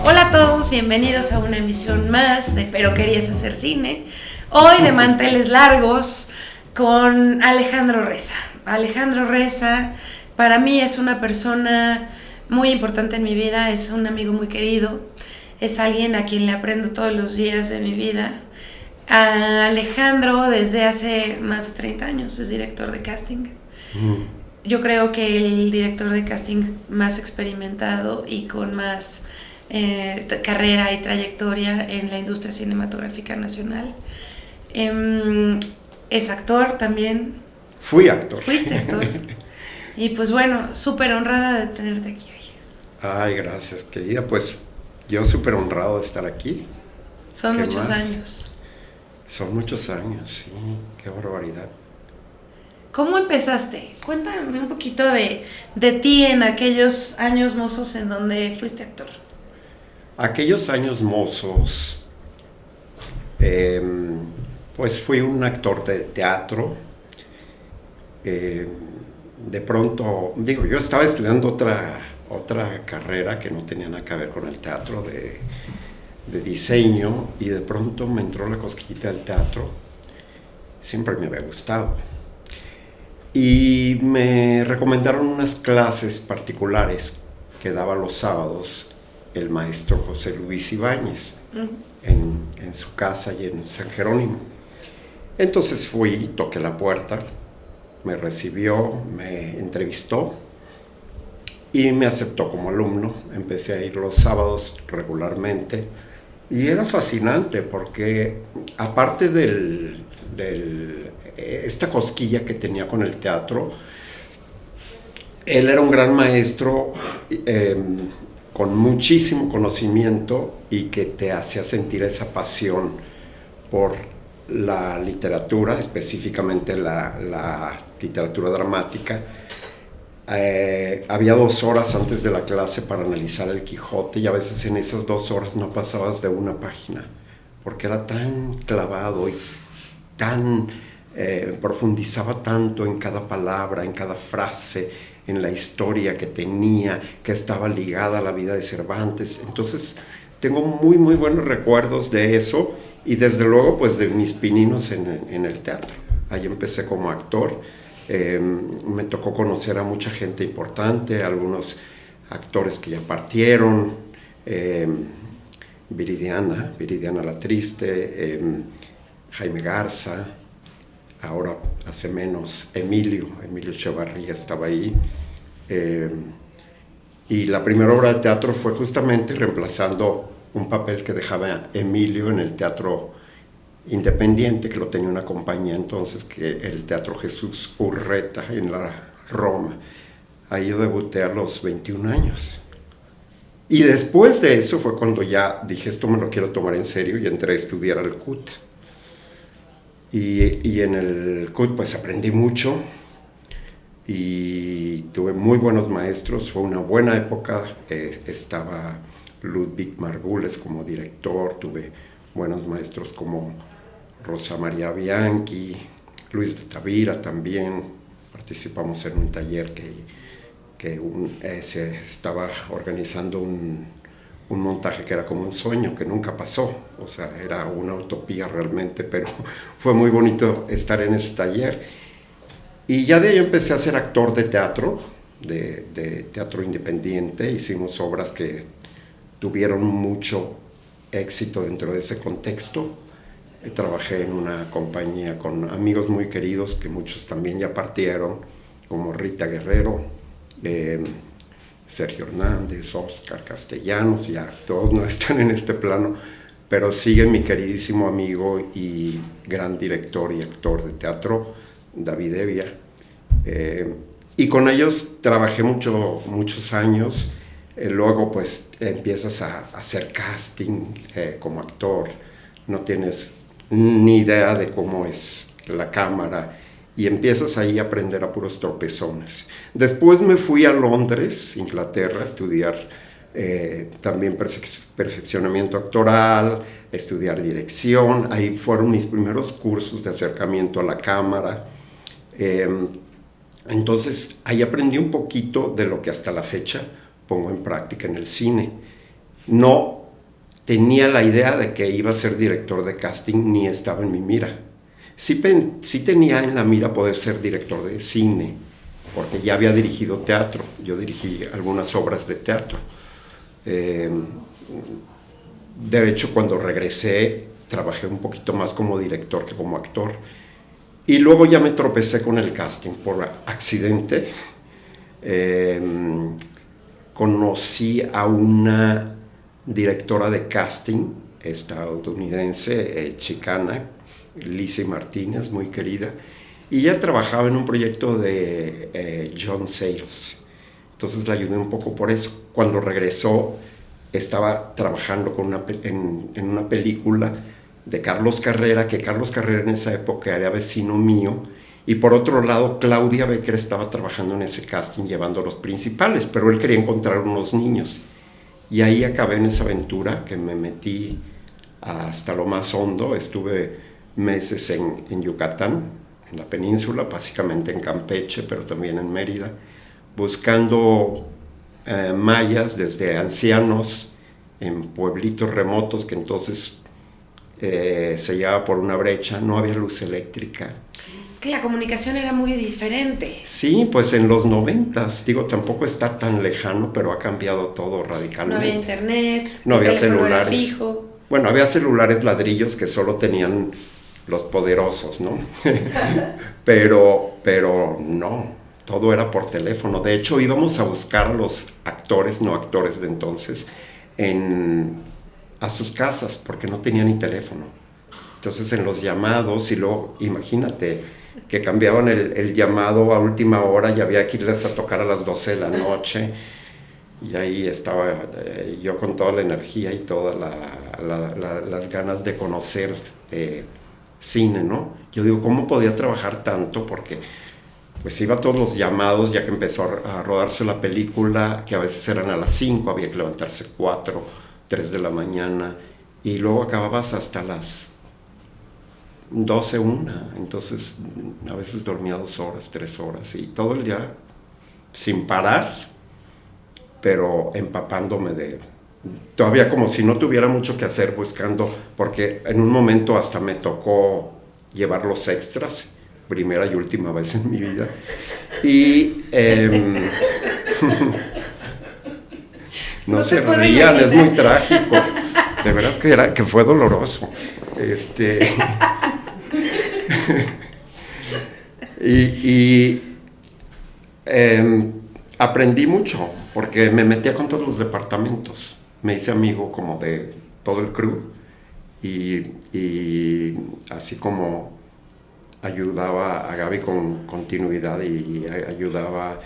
Hola a todos, bienvenidos a una emisión más de Pero querías hacer cine. Hoy de manteles largos con Alejandro Reza. Alejandro Reza para mí es una persona muy importante en mi vida, es un amigo muy querido, es alguien a quien le aprendo todos los días de mi vida. Alejandro desde hace más de 30 años es director de casting. Yo creo que el director de casting más experimentado y con más carrera y trayectoria en la industria cinematográfica nacional. Es actor también. Fui actor. Fuiste actor. Y pues bueno, súper honrada de tenerte aquí hoy. Ay, gracias, querida. Pues yo súper honrado de estar aquí. Son muchos años. Son muchos años, sí. Qué barbaridad. ¿Cómo empezaste? Cuéntame un poquito de ti en aquellos años mozos en donde fuiste actor. Aquellos años mozos, pues fui un actor de teatro. De pronto, yo estaba estudiando otra carrera que no tenía nada que ver con el teatro, de diseño, y de pronto me entró la cosquillita del teatro. Siempre me había gustado. Y me recomendaron unas clases particulares que daba los sábados el maestro José Luis Ibáñez en su casa y en San Jerónimo. Entonces fui, toqué la puerta, me recibió, me entrevistó y me aceptó como alumno. Empecé a ir los sábados regularmente y era fascinante porque aparte de esta cosquilla que tenía con el teatro, él era un gran maestro con muchísimo conocimiento y que te hacía sentir esa pasión por la literatura, específicamente la literatura dramática. Había 2 horas antes de la clase para analizar el Quijote y a veces en esas 2 horas no pasabas de una página porque era tan clavado y tan profundizaba tanto en cada palabra, en cada frase, en la historia que tenía, que estaba ligada a la vida de Cervantes. Entonces tengo muy muy buenos recuerdos de eso y desde luego pues de mis pininos en el teatro. Ahí empecé como actor. Me tocó conocer a mucha gente importante, algunos actores que ya partieron, Viridiana la Triste, Jaime Garza, ahora hace menos Emilio Echevarría estaba ahí, y la primera obra de teatro fue justamente reemplazando un papel que dejaba Emilio en el Teatro Independiente, que lo tenía una compañía entonces, que el Teatro Jesús Urreta en la Roma. Ahí yo debuté a los 21 años. Y después de eso fue cuando ya dije, esto me lo quiero tomar en serio, y entré a estudiar al CUT. Y en el CUT pues aprendí mucho y tuve muy buenos maestros. Fue una buena época. Estaba Ludwig Margules como director, tuve buenos maestros como Rosa María Bianchi, Luis de Tavira también. Participamos en un taller que se estaba organizando un montaje que era como un sueño que nunca pasó, o sea, era una utopía realmente, pero fue muy bonito estar en ese taller. Y ya de ahí empecé a ser actor de teatro, de teatro independiente. Hicimos obras que tuvieron mucho éxito dentro de ese contexto. Trabajé en una compañía con amigos muy queridos, que muchos también ya partieron, como Rita Guerrero, Sergio Hernández, Oscar Castellanos. Ya todos no están en este plano, pero sigue mi queridísimo amigo y gran director y actor de teatro, David Evia. Y con ellos trabajé muchos años. Luego pues empiezas a hacer casting como actor, no tienes ni idea de cómo es la cámara y empiezas ahí a aprender a puros tropezones. Después me fui a Londres, Inglaterra, a estudiar también perfeccionamiento actoral, estudiar dirección. Ahí fueron mis primeros cursos de acercamiento a la cámara. Entonces ahí aprendí un poquito de lo que hasta la fecha pongo en práctica en el cine. no tenía la idea de que iba a ser director de casting, ni estaba en mi mira. Sí, sí tenía en la mira poder ser director de cine, porque ya había dirigido teatro. Yo dirigí algunas obras de teatro. De hecho, cuando regresé, trabajé un poquito más como director que como actor. Y luego ya me tropecé con el casting por accidente. Conocí a una directora de casting estadounidense, chicana, Lizzie Martínez, muy querida, y ella trabajaba en un proyecto de John Sayles. Entonces la ayudé un poco por eso. Cuando regresó, estaba trabajando en una película de Carlos Carrera, que Carlos Carrera en esa época era vecino mío, y por otro lado Claudia Becker estaba trabajando en ese casting llevando a los principales, pero él quería encontrar unos niños. Y ahí acabé en esa aventura, que me metí hasta lo más hondo. Estuve meses en Yucatán, en la península, básicamente en Campeche, pero también en Mérida, buscando mayas, desde ancianos en pueblitos remotos que entonces se llevaba por una brecha, no había luz eléctrica. Es que la comunicación era muy diferente. Sí, pues en los 90s, digo, tampoco está tan lejano, pero ha cambiado todo radicalmente. No había internet, no había celulares. Fijo. Bueno, había celulares ladrillos que solo tenían los poderosos, ¿no? pero no, todo era por teléfono. De hecho, íbamos a buscar a los actores, no actores de entonces, a sus casas, porque no tenían ni teléfono. Entonces, en los llamados, y luego, imagínate, que cambiaban el llamado a última hora y había que irles a tocar a las 12 de la noche. Y ahí estaba yo con toda la energía y todas las ganas de conocer cine, ¿no? Yo digo, ¿cómo podía trabajar tanto? Porque pues iba a todos los llamados, ya que empezó a rodarse la película, que a veces eran a las 5, había que levantarse 4, 3 de la mañana, y luego acababas hasta las 12, 1, entonces a veces dormía 2 horas, 3 horas, y todo el día sin parar, pero empapándome todavía como si no tuviera mucho que hacer buscando, porque en un momento hasta me tocó llevar los extras, primera y última vez en mi vida, y no se rían, es muy trágico, de veras que fue doloroso, aprendí mucho, porque me metía con todos los departamentos. Me hice amigo como de todo el crew y así como ayudaba a Gaby con continuidad y ayudaba,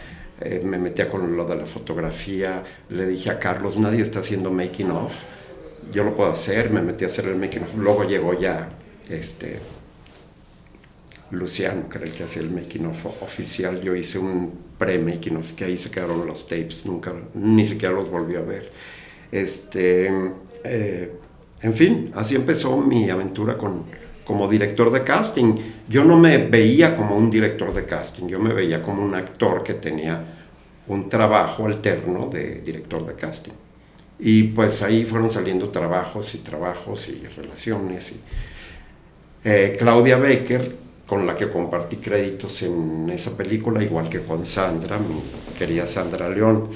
me metía con lo de la fotografía. Le dije a Carlos, nadie está haciendo making of, yo lo puedo hacer. Me metí a hacer el making of. Luego llegó ya Luciano, que era el que hacía el making of oficial. Yo hice un pre-making of, que ahí se quedaron los tapes, ni siquiera los volví a ver. En fin, así empezó mi aventura como director de casting. Yo no me veía como un director de casting, yo me veía como un actor que tenía un trabajo alterno de director de casting. Y pues ahí fueron saliendo trabajos y relaciones. Claudia Becker, con la que compartí créditos en esa película, igual que con Sandra, mi querida Sandra León,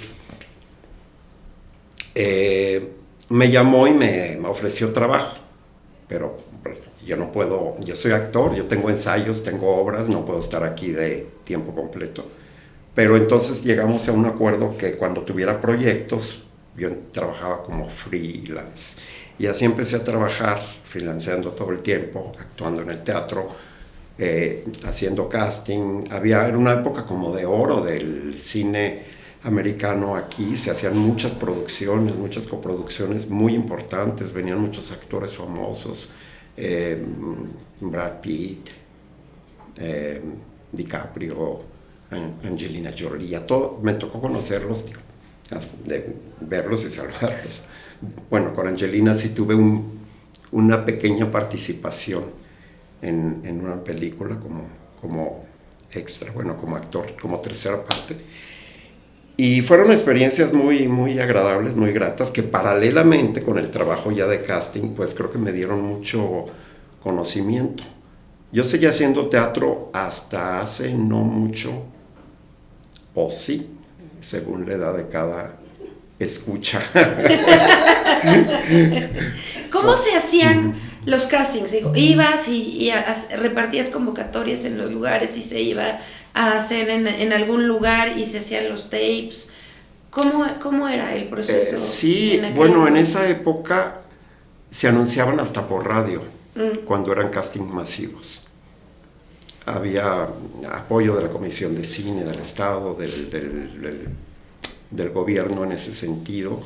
me llamó y me ofreció trabajo, pero yo no puedo, yo soy actor, yo tengo ensayos, tengo obras, no puedo estar aquí de tiempo completo. Pero entonces llegamos a un acuerdo que cuando tuviera proyectos, yo trabajaba como freelance. Y así empecé a trabajar, freelanceando todo el tiempo, actuando en el teatro, haciendo casting. Era una época como de oro del cine americano aquí. Se hacían muchas producciones, muchas coproducciones muy importantes. Venían muchos actores famosos, Brad Pitt, DiCaprio, Angelina Jolie. Todo me tocó conocerlos, de verlos y saludarlos. Bueno, con Angelina sí tuve una pequeña participación en una película como extra, bueno, como actor, como tercera parte. Y fueron experiencias muy, muy agradables, muy gratas, que paralelamente con el trabajo ya de casting, pues creo que me dieron mucho conocimiento. Yo seguía haciendo teatro hasta hace no mucho, o sí, según la edad de cada escucha. ¿Cómo se hacían los castings? Digo, ibas y repartías convocatorias en los lugares y se iba a hacer en algún lugar y se hacían los tapes. ¿Cómo era el proceso? Sí, bueno, en esa época se anunciaban hasta por radio, cuando eran castings masivos. Había apoyo de la Comisión de Cine, del Estado, del gobierno en ese sentido,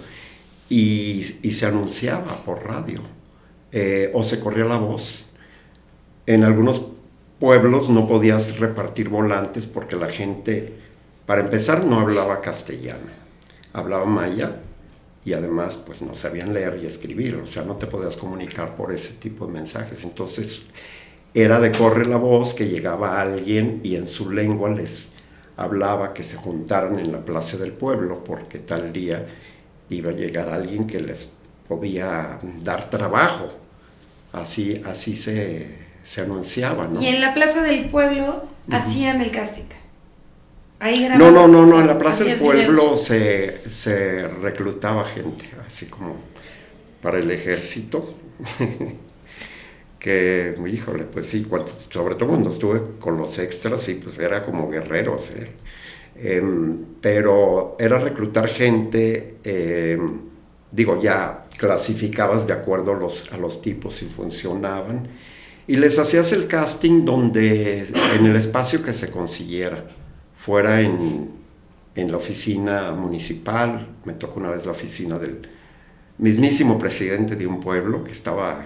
y se anunciaba por radio, o se corría la voz. En algunos pueblos no podías repartir volantes porque la gente, para empezar, no hablaba castellano, hablaba maya, y además pues no sabían leer y escribir, o sea, no te podías comunicar por ese tipo de mensajes. Entonces era de correr la voz, que llegaba alguien y en su lengua les hablaba que se juntaran en la plaza del pueblo porque tal día iba a llegar alguien que les podía dar trabajo. Así se anunciaba, ¿no? Y en la plaza del pueblo hacían el casting. Ahí grababan. No, en la plaza del pueblo se reclutaba gente, así como para el ejército. Que, híjole, pues sí, sobre todo cuando estuve con los extras, sí, pues era como guerreros, pero era reclutar gente, digo, ya clasificabas de acuerdo a los tipos si funcionaban, y les hacías el casting en el espacio que se consiguiera, fuera en la oficina municipal. Me tocó una vez la oficina del mismísimo presidente de un pueblo, que estaba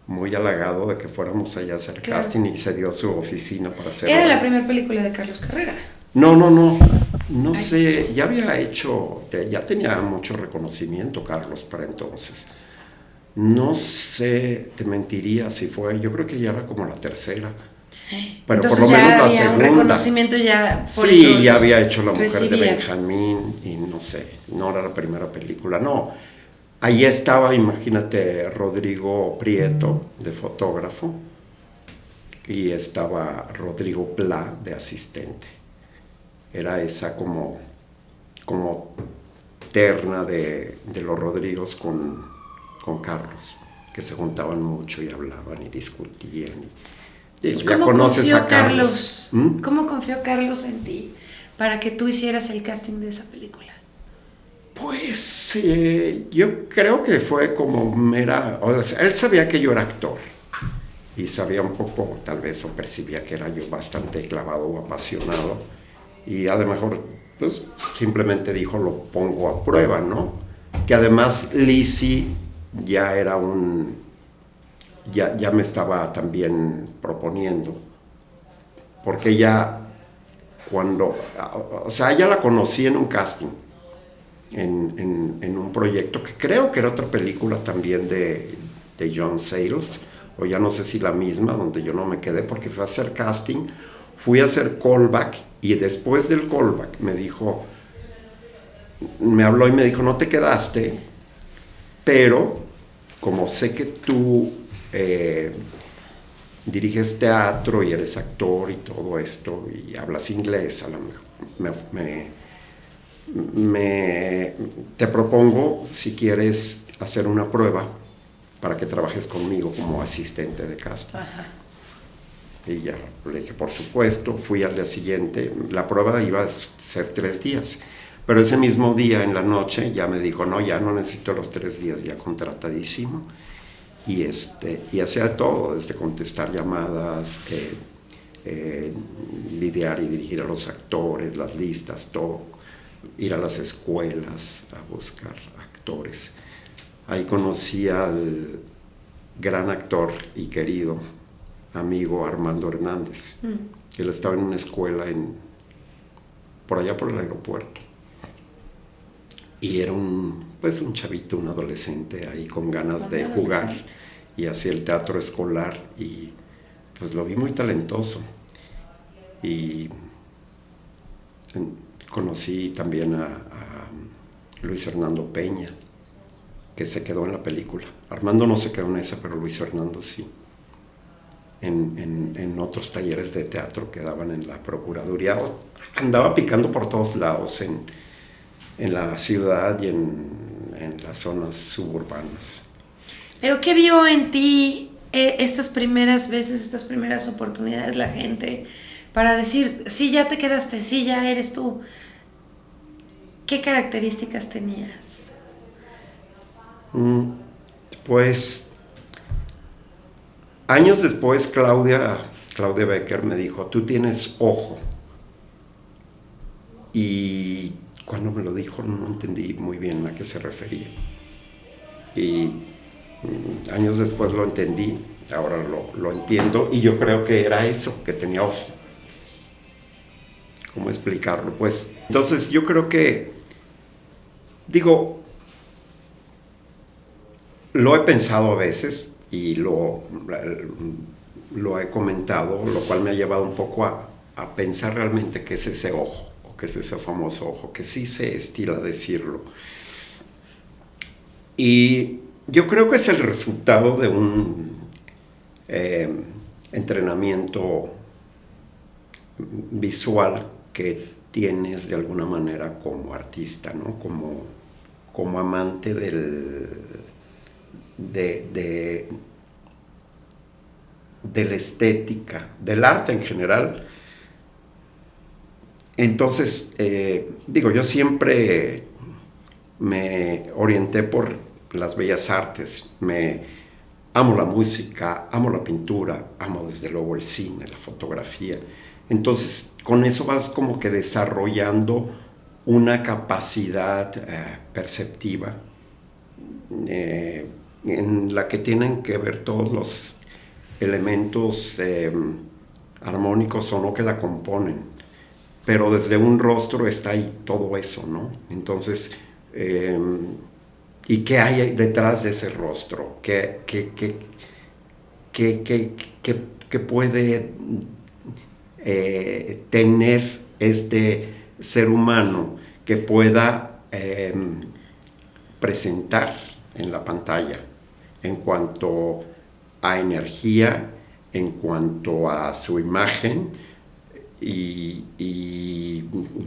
muy halagado de que fuéramos allá a hacer casting, y se dio su oficina para hacer. Era la primera película de Carlos Carrera. No sé, ya tenía mucho reconocimiento Carlos para entonces. No sé, te mentiría si fue, yo creo que ya era como la tercera. Pero entonces por lo menos la segunda. Un reconocimiento ya por sí, eso ya había hecho La Mujer recibía. de Benjamín, y no sé, no era la primera película, no. Ahí estaba, imagínate, Rodrigo Prieto, de fotógrafo, y estaba Rodrigo Pla, de asistente. Era esa como terna de los Rodrigos con Carlos, que se juntaban mucho y hablaban y discutían. Y ya conoces a Carlos. ¿Cómo confió Carlos en ti para que tú hicieras el casting de esa película? Pues yo creo que fue como o sea, él sabía que yo era actor, y sabía un poco, tal vez, o percibía que era yo bastante clavado o apasionado, y a lo mejor pues simplemente dijo, lo pongo a prueba, ¿no? Que además Lizzie ya era ya me estaba también proponiendo, porque ya o sea, ya la conocí en un casting, en un proyecto que creo que era otra película también de John Sayles, o ya no sé si la misma, donde yo no me quedé porque fui a hacer casting, fui a hacer callback, y después del callback me habló y me dijo, no te quedaste, pero como sé que tú diriges teatro y eres actor y todo esto, y hablas inglés, a lo mejor te propongo, si quieres, hacer una prueba para que trabajes conmigo como asistente de casting. Ajá. Y ya le dije, por supuesto. Fui al día siguiente. La prueba iba a ser 3 días, pero ese mismo día en la noche ya me dijo, no, ya no necesito los 3 días, ya contratadísimo. Y hacía todo, desde contestar llamadas, lidiar y dirigir a los actores, las listas, todo, ir a las escuelas a buscar actores. Ahí conocí al gran actor y querido amigo Armando Hernández. Él estaba en una escuela por allá por el aeropuerto, y era un chavito, un adolescente ahí con ganas de jugar, y hacía el teatro escolar, y pues lo vi muy talentoso, y conocí también a Luis Fernando Peña, que se quedó en la película. Armando no se quedó en esa, pero Luis Fernando sí. En otros talleres de teatro que daban en la Procuraduría. Andaba picando por todos lados, en la ciudad y en las zonas suburbanas. ¿Pero qué vio en ti estas primeras veces, estas primeras oportunidades la gente para decir, sí, ya te quedaste, sí, ya eres tú? ¿Qué características tenías? Pues años después Claudia Becker me dijo, tú tienes ojo. Y cuando me lo dijo no entendí muy bien a qué se refería. Y años después lo entendí, ahora lo entiendo, y yo creo que era eso, que tenía ojo. ¿Cómo explicarlo? Pues entonces yo creo que, digo, lo he pensado a veces y lo he comentado, lo cual me ha llevado un poco a pensar realmente qué es ese ojo, o qué es ese famoso ojo, que sí se estila decirlo. Y yo creo que es el resultado de un entrenamiento visual que tienes de alguna manera como artista, ¿no? Como amante de la estética, del arte en general. Entonces, digo, yo siempre me orienté por las bellas artes. Amo la música, amo la pintura, amo desde luego el cine, la fotografía. Entonces, con eso vas como que desarrollando una capacidad perceptiva en la que tienen que ver todos los elementos armónicos o no que la componen. Pero desde un rostro está ahí todo eso, ¿no? Entonces, ¿y qué hay detrás de ese rostro? ¿Qué puede tener este ser humano que pueda presentar en la pantalla en cuanto a energía, en cuanto a su imagen y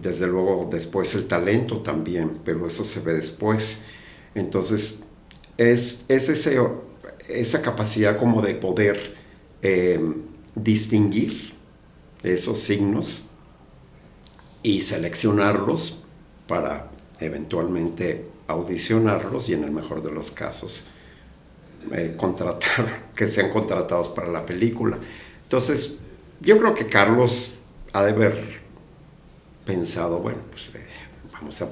desde luego después el talento también, pero eso se ve después. Entonces es esa capacidad como de poder distinguir esos signos y seleccionarlos para eventualmente audicionarlos y en el mejor de los casos que sean contratados para la película. Entonces yo creo que Carlos ha de haber pensado, bueno, pues vamos a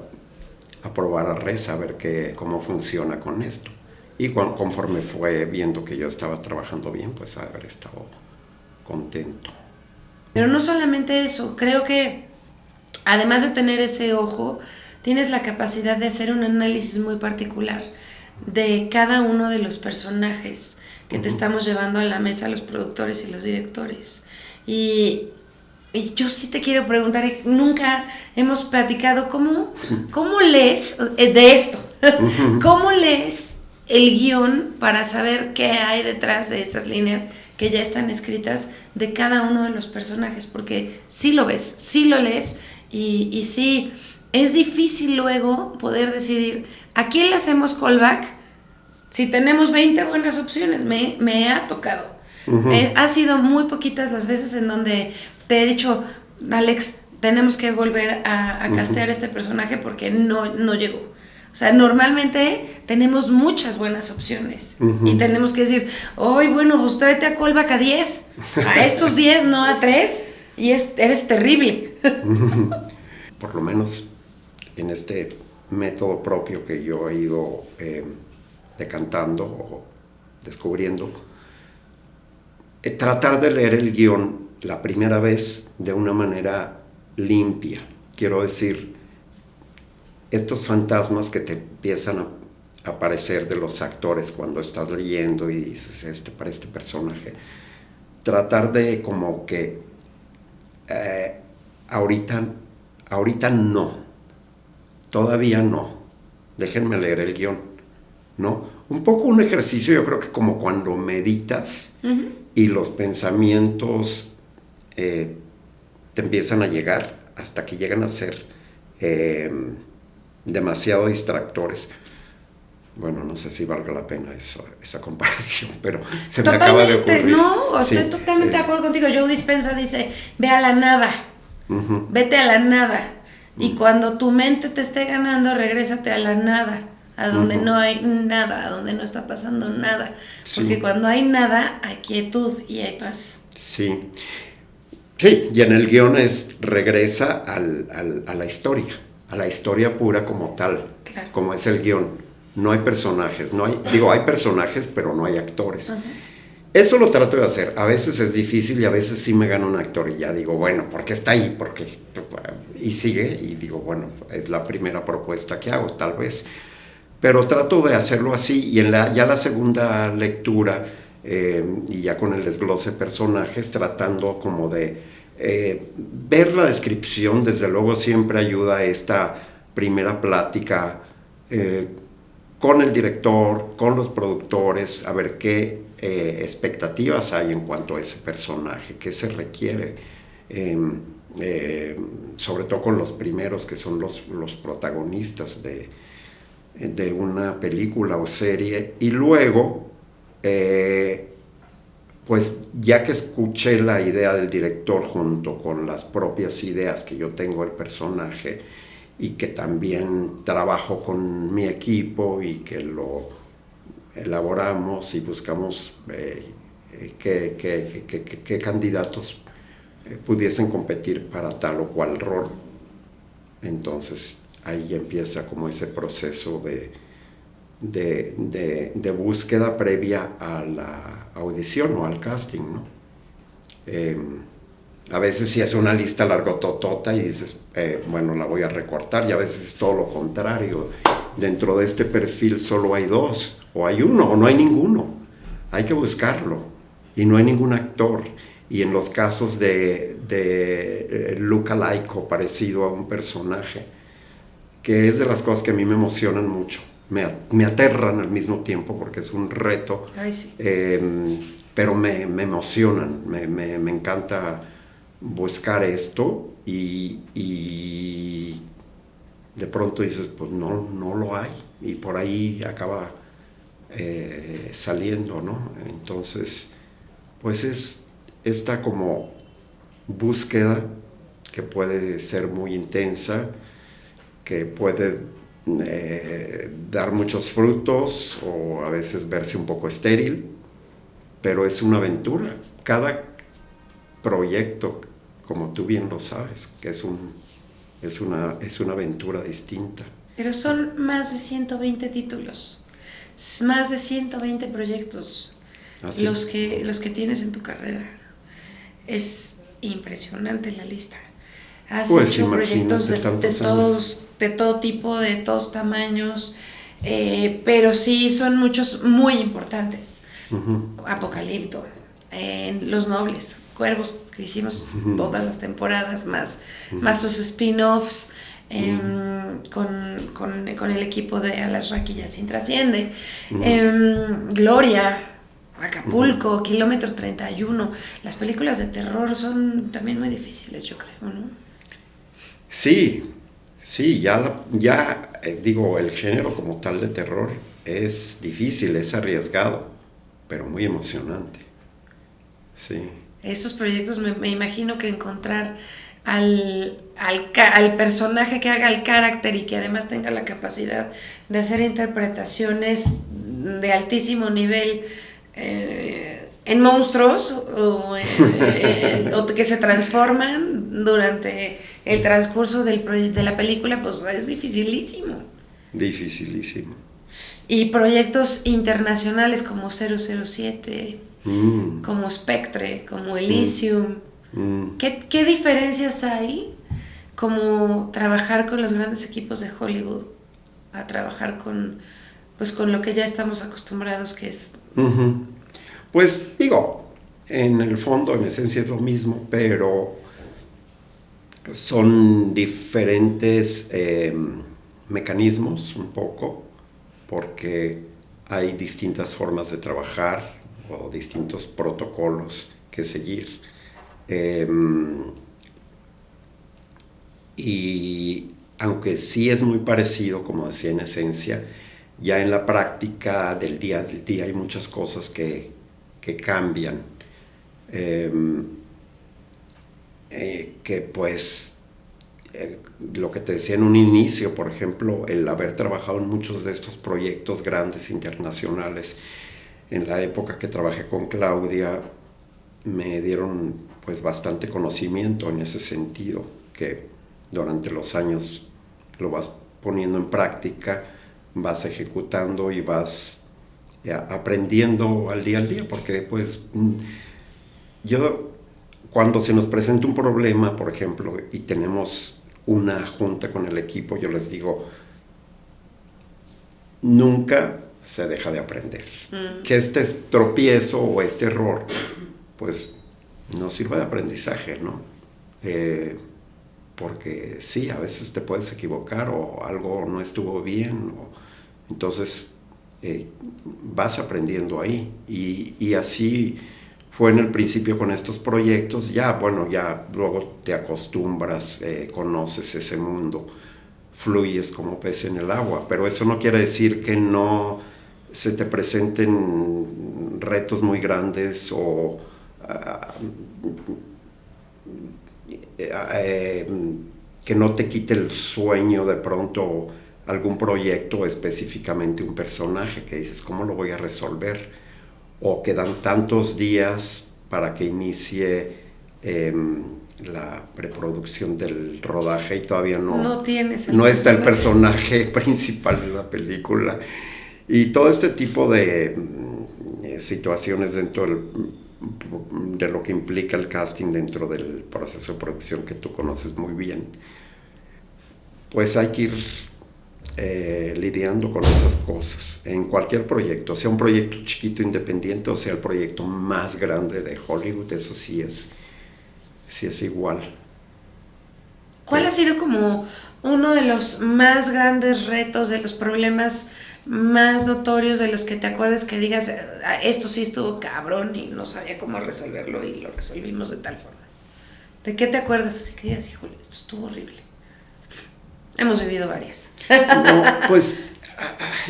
probar a Reza a ver cómo funciona con esto. Y conforme fue viendo que yo estaba trabajando bien, pues ha de haber estado contento. Pero no solamente eso, creo que además de tener ese ojo, tienes la capacidad de hacer un análisis muy particular de cada uno de los personajes que te estamos llevando a la mesa, los productores y los directores. Y yo sí te quiero preguntar, nunca hemos platicado cómo lees de esto, cómo lees el guión para saber qué hay detrás de esas líneas que ya están escritas de cada uno de los personajes, porque sí lo ves, sí lo lees y sí, es difícil luego poder decidir a quién le hacemos callback si tenemos 20 buenas opciones. Me ha tocado. Ha sido muy poquitas las veces en donde te he dicho, Alex, tenemos que volver a castear este personaje porque no llegó. O sea, normalmente tenemos muchas buenas opciones y tenemos que decir, bueno, pues tráete a callback a 10, a estos 10, no a 3, y eres terrible. Por lo menos en este método propio que yo he ido decantando o descubriendo, tratar de leer el guión la primera vez de una manera limpia. Quiero decir, estos fantasmas que te empiezan a aparecer de los actores cuando estás leyendo y dices, para este personaje, tratar de como que ahorita ahorita no, todavía no, déjenme leer el guión, ¿no? Un poco un ejercicio, yo creo que como cuando meditas y los pensamientos te empiezan a llegar hasta que llegan a ser demasiado distractores. Bueno, no sé si valga la pena esa comparación, pero se me acaba de ocurrir. No, sí, estoy totalmente de acuerdo contigo. Joe Dispenza dice, ve a la nada, vete a la nada. Y cuando tu mente te esté ganando, regrésate a la nada, a donde no hay nada, a donde no está pasando nada. Porque cuando hay nada, hay quietud y hay paz. Sí. Sí, y en el guión regresa a la historia pura como tal, como es el guión. No hay personajes, hay personajes, pero no hay actores. Eso lo trato de hacer. A veces es difícil y a veces sí me gana un actor y ya digo, bueno, ¿por qué está ahí? Y sigue y digo, bueno, es la primera propuesta que hago, tal vez. Pero trato de hacerlo así y ya la segunda lectura y ya con el desglose de personajes, tratando como de ver la descripción. Desde luego siempre ayuda a esta primera plática con el director, con los productores, a ver qué expectativas hay en cuanto a ese personaje, qué se requiere, sobre todo con los primeros que son los protagonistas de una película o serie, y luego pues ya que escuché la idea del director junto con las propias ideas que yo tengo del personaje y que también trabajo con mi equipo y que lo elaboramos y buscamos qué candidatos pudiesen competir para tal o cual rol, entonces ahí empieza como ese proceso de búsqueda previa a la audición o al casting, ¿no? A veces sí es una lista largototota y dices, bueno, la voy a recortar, y a veces es todo lo contrario. Dentro de este perfil solo hay 2, o hay 1, o no hay ninguno. Hay que buscarlo, y no hay ningún actor. Y en los casos de lookalike o parecido a un personaje, que es de las cosas que a mí me emocionan mucho, me aterran al mismo tiempo porque es un reto. Ay, sí. Pero me emocionan, me encanta buscar esto y de pronto dices, pues no lo hay, y por ahí acaba saliendo, ¿no? Entonces, pues es esta como búsqueda que puede ser muy intensa, que puede dar muchos frutos o a veces verse un poco estéril, pero es una aventura. Cada proyecto, como tú bien lo sabes, que es una aventura distinta. Pero son más de 120 títulos, más de 120 proyectos, ¿sí? los que tienes en tu carrera. Es impresionante la lista. Has hecho proyectos de todo tipo, de todos tamaños, pero sí son muchos muy importantes. Apocalipto, Los Nobles, Cuervos, que hicimos todas las temporadas, más sus spin-offs, con el equipo de Alasraqui ya sin trasciende, Gloria, Acapulco, Kilómetro 31. Las películas de terror son también muy difíciles, yo creo, ¿no? Sí, digo, el género como tal de terror es difícil, es arriesgado, pero muy emocionante. Sí. Esos proyectos me imagino que encontrar al personaje que haga el carácter y que además tenga la capacidad de hacer interpretaciones de altísimo nivel en monstruos o que se transforman durante el transcurso de la película, pues es dificilísimo. Dificilísimo. Y proyectos internacionales como 007, como Spectre, como Elysium. ¿Qué diferencias hay como trabajar con los grandes equipos de Hollywood a trabajar con lo que ya estamos acostumbrados, que es... Pues digo, en el fondo, en esencia es lo mismo, pero son diferentes mecanismos un poco, porque hay distintas formas de trabajar o distintos protocolos que seguir. Y aunque sí es muy parecido, como decía, en esencia, ya en la práctica del día a día hay muchas cosas que cambian. Que pues lo que te decía en un inicio, por ejemplo, el haber trabajado en muchos de estos proyectos grandes internacionales, en la época que trabajé con Claudia, me dieron pues bastante conocimiento en ese sentido, que durante los años lo vas poniendo en práctica, vas ejecutando y vas aprendiendo al día, porque pues yo, cuando se nos presenta un problema, por ejemplo, y tenemos una junta con el equipo, yo les digo, nunca se deja de aprender. Que este tropiezo o este error, pues, nos sirva de aprendizaje, ¿no? Porque sí, a veces te puedes equivocar o algo no estuvo bien, entonces vas aprendiendo ahí. Y así fue en el principio con estos proyectos. Ya, bueno, ya luego te acostumbras, conoces ese mundo, fluyes como pez en el agua, pero eso no quiere decir que no se te presenten retos muy grandes o que no te quite el sueño de pronto algún proyecto, específicamente un personaje que dices, ¿cómo lo voy a resolver? O quedan tantos días para que inicie la preproducción del rodaje y todavía no está el personaje principal de la película. Y todo este tipo de situaciones dentro de lo que implica el casting dentro del proceso de producción que tú conoces muy bien, pues hay que ir lidiando con esas cosas en cualquier proyecto, sea un proyecto chiquito independiente o sea el proyecto más grande de Hollywood. Eso sí es igual. ¿Cuál ha sido como uno de los más grandes retos, de los problemas más notorios de los que te acuerdas que digas, esto sí estuvo cabrón y no sabía cómo resolverlo y lo resolvimos de tal forma? ¿De qué te acuerdas? Que digas, híjole, esto estuvo horrible. Hemos vivido varias. No, pues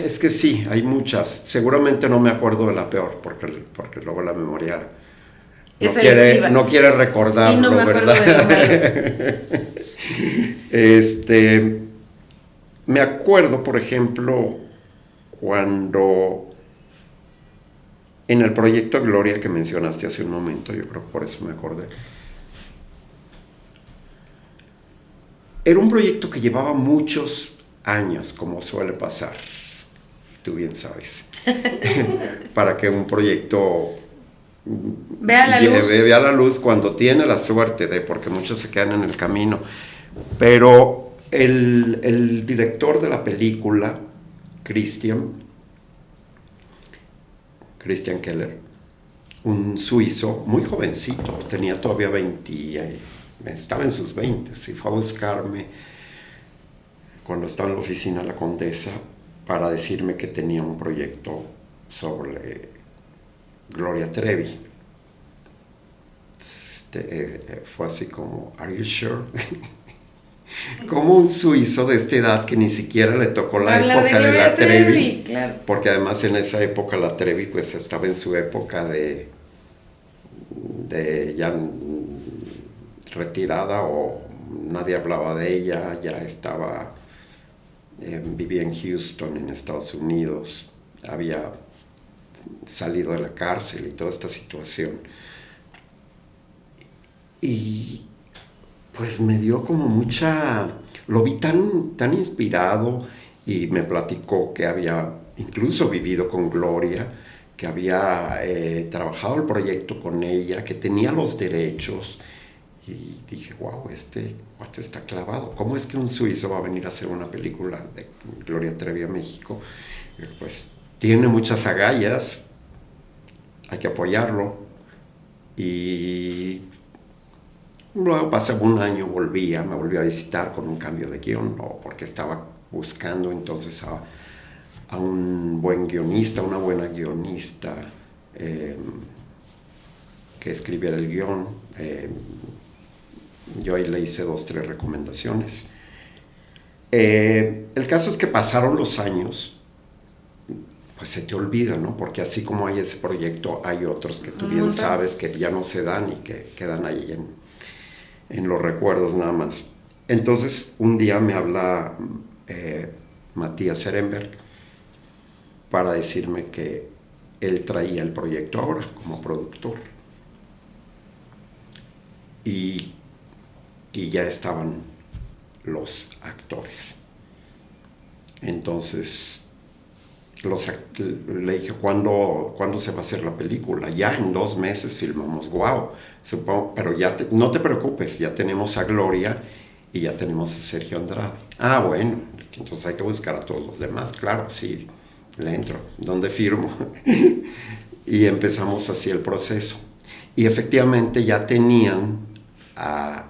es que sí, hay muchas. Seguramente no me acuerdo de la peor, porque luego la memoria no quiere recordarlo, y no me acuerdo, ¿verdad? De me acuerdo, por ejemplo, cuando en el proyecto Gloria que mencionaste hace un momento, yo creo que por eso me acordé. Era un proyecto que llevaba muchos años, como suele pasar, tú bien sabes, para que un proyecto vea la luz cuando tiene la suerte de, porque muchos se quedan en el camino. Pero el director de la película, Christian Keller, un suizo muy jovencito, tenía todavía 20, estaba en sus 20, y fue a buscarme cuando estaba en la oficina de la Condesa para decirme que tenía un proyecto sobre Gloria Trevi. Fue así como, ¿Are you sure? Como un suizo de esta edad que ni siquiera le tocó la época de la Trevi, claro. Porque además en esa época la Trevi pues estaba en su época de ya retirada, o nadie hablaba de ella, ya estaba, vivía en Houston, en Estados Unidos, había salido de la cárcel y toda esta situación. Y pues me dio como lo vi tan inspirado, y me platicó que había incluso vivido con Gloria, que había trabajado el proyecto con ella, que tenía los derechos, y dije, wow, este cuate está clavado. ¿Cómo es que un suizo va a venir a hacer una película de Gloria Trevi a México? Y pues tiene muchas agallas, hay que apoyarlo. Y Luego pasé un año, me volví a visitar con un cambio de guión, ¿no? Porque estaba buscando entonces a un buen guionista, una buena guionista que escribiera el guión. Yo ahí le hice 2, 3 recomendaciones. El caso es que pasaron los años, pues se te olvida, ¿no? Porque así como hay ese proyecto, hay otros que tú bien sabes que ya no se dan y que quedan ahí en los recuerdos nada más. Entonces, un día me habla Matías Ehrenberg para decirme que él traía el proyecto ahora como productor. Y ya estaban los actores. Entonces le dije, ¿cuándo se va a hacer la película? Ya en 2 meses filmamos. Wow, supongo, pero no te preocupes, ya tenemos a Gloria y ya tenemos a Sergio Andrade. Ah, bueno, entonces hay que buscar a todos los demás. Claro, sí, le entro. ¿Dónde firmo? Y empezamos así el proceso. Y efectivamente ya tenían a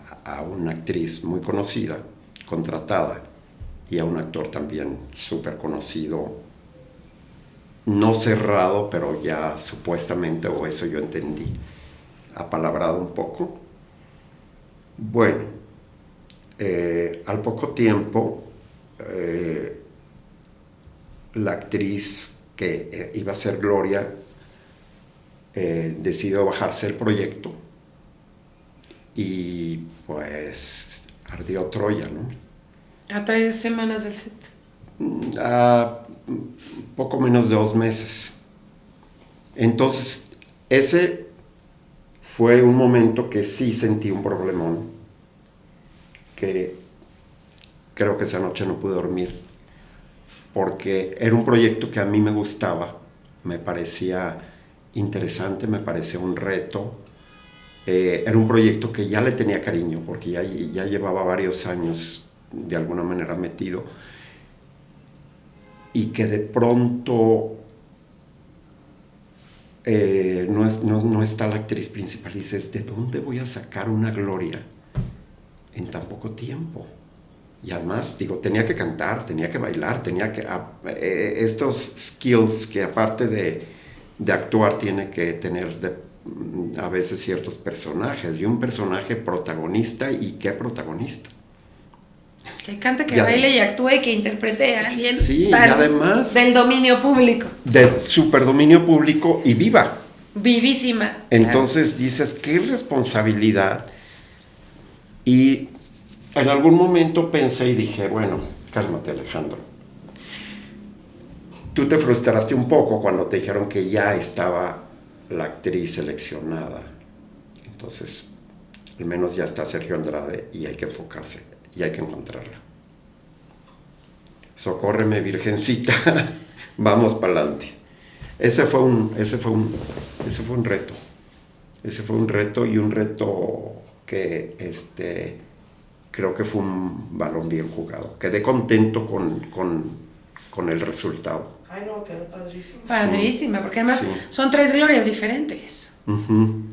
una actriz muy conocida, contratada, y a un actor también súper conocido, no cerrado, pero ya supuestamente, o eso yo entendí, apalabrado un poco. Bueno, al poco tiempo, la actriz que iba a ser Gloria decidió bajarse el proyecto y pues ardió Troya, ¿no? A 3 semanas del set. A poco menos de 2 meses. Entonces, ese fue un momento que sí sentí un problemón, que creo que esa noche no pude dormir, porque era un proyecto que a mí me gustaba, me parecía interesante, me parecía un reto. Era un proyecto que ya le tenía cariño, porque ya llevaba varios años de alguna manera metido, y que de pronto no está la actriz principal y dices, ¿de dónde voy a sacar una Gloria en tan poco tiempo? Y además, digo, tenía que cantar, tenía que bailar, tenía que... estos skills que aparte de actuar tiene que tener a veces ciertos personajes, y un personaje protagonista, ¿y qué protagonista? Que cante, que baile y actúe y que interprete a alguien. Sí, y además... del dominio público. Del superdominio público y viva. Vivísima. Entonces dices, qué responsabilidad. Y en algún momento pensé y dije, bueno, cálmate, Alejandro. Tú te frustraste un poco cuando te dijeron que ya estaba la actriz seleccionada. Entonces, al menos ya está Sergio Andrade y hay que enfocarse y hay que encontrarla. Socórreme, virgencita, vamos para adelante. Ese fue un reto. Ese fue un reto, y un reto que creo que fue un balón bien jugado. Quedé contento con el resultado. Ay, no, quedó padrísimo. Padrísima, porque además son 3 Glorias diferentes. Uh-huh.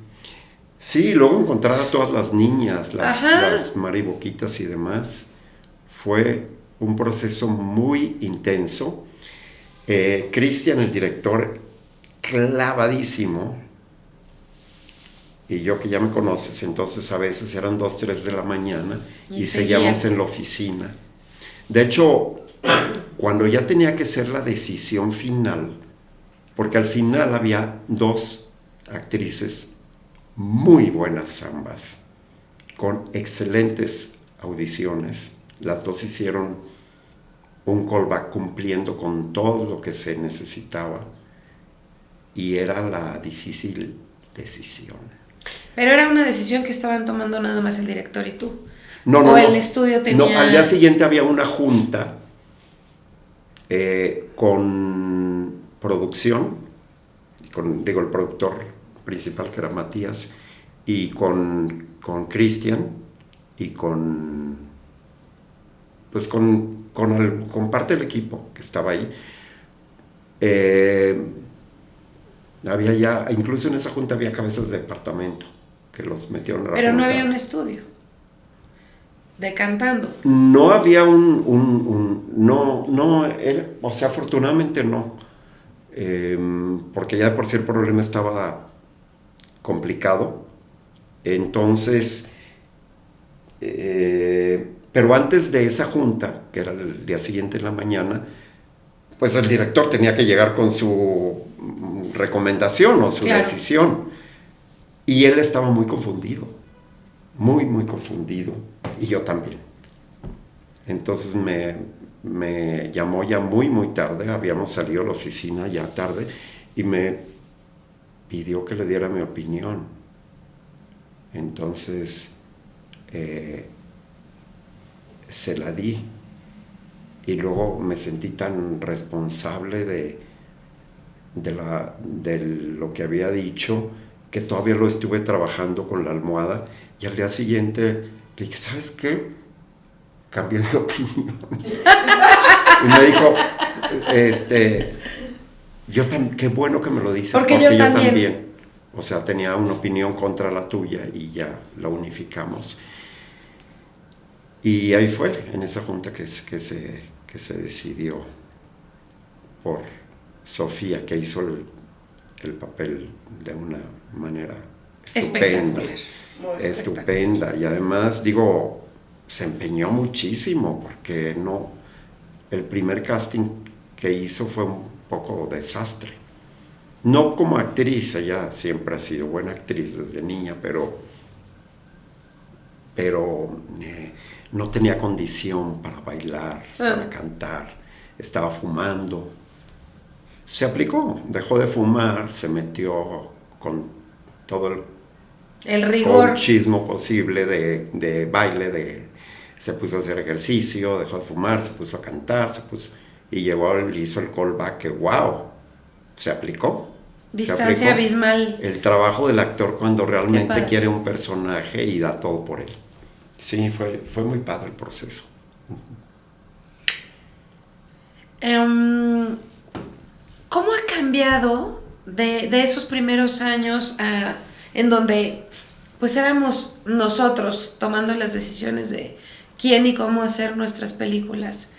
Sí, luego encontrar a todas las niñas, las mariboquitas y demás, fue un proceso muy intenso. Cristian, el director, clavadísimo, y yo que ya me conoces, entonces a veces eran 2, 3 de la mañana y seguíamos en la oficina. De hecho, cuando ya tenía que ser la decisión final, porque al final había 2 actrices muy buenas ambas, con excelentes audiciones. Las 2 hicieron un callback cumpliendo con todo lo que se necesitaba, y era la difícil decisión. Pero era una decisión que estaban tomando nada más el director y tú. No, el estudio tenía... No, al día siguiente había una junta con producción, el productor principal, que era Matías, y con Cristian, y con parte del equipo que estaba ahí. Había ya, incluso en esa junta había cabezas de departamento que los metieron a la Pero no junta. había un estudio de cantando. No había no, o sea, afortunadamente no, porque ya de por sí el problema estaba complicado, entonces, pero antes de esa junta, que era el día siguiente en la mañana, pues el director tenía que llegar con su recomendación o su decisión, y él estaba muy confundido, muy confundido, y yo también. Entonces me llamó ya muy tarde, habíamos salido a la oficina ya tarde, y me pidió que le diera mi opinión. Entonces se la di, y luego me sentí tan responsable de lo que había dicho, que todavía lo estuve trabajando con la almohada, y al día siguiente le dije, ¿sabes qué? Cambié de opinión. Y me dijo, qué bueno que me lo dices, porque yo también. O sea, tenía una opinión contra la tuya y ya la unificamos. Y ahí fue, en esa junta que se decidió por Sofía, que hizo el papel de una manera estupenda, y además, digo, se empeñó muchísimo, porque el primer casting que hizo fue un poco desastre. No como actriz, ella siempre ha sido buena actriz desde niña, pero no tenía condición para bailar, para cantar, estaba fumando. Se aplicó, dejó de fumar, se metió con todo el rigor, coachismo posible de baile, se puso a hacer ejercicio, dejó de fumar, se puso a cantar, y hizo el callback, que wow, se aplicó. Distancia abismal. El trabajo del actor cuando realmente quiere un personaje y da todo por él. Sí, fue muy padre el proceso. ¿Cómo ha cambiado de esos primeros años en donde pues éramos nosotros tomando las decisiones de quién y cómo hacer nuestras películas,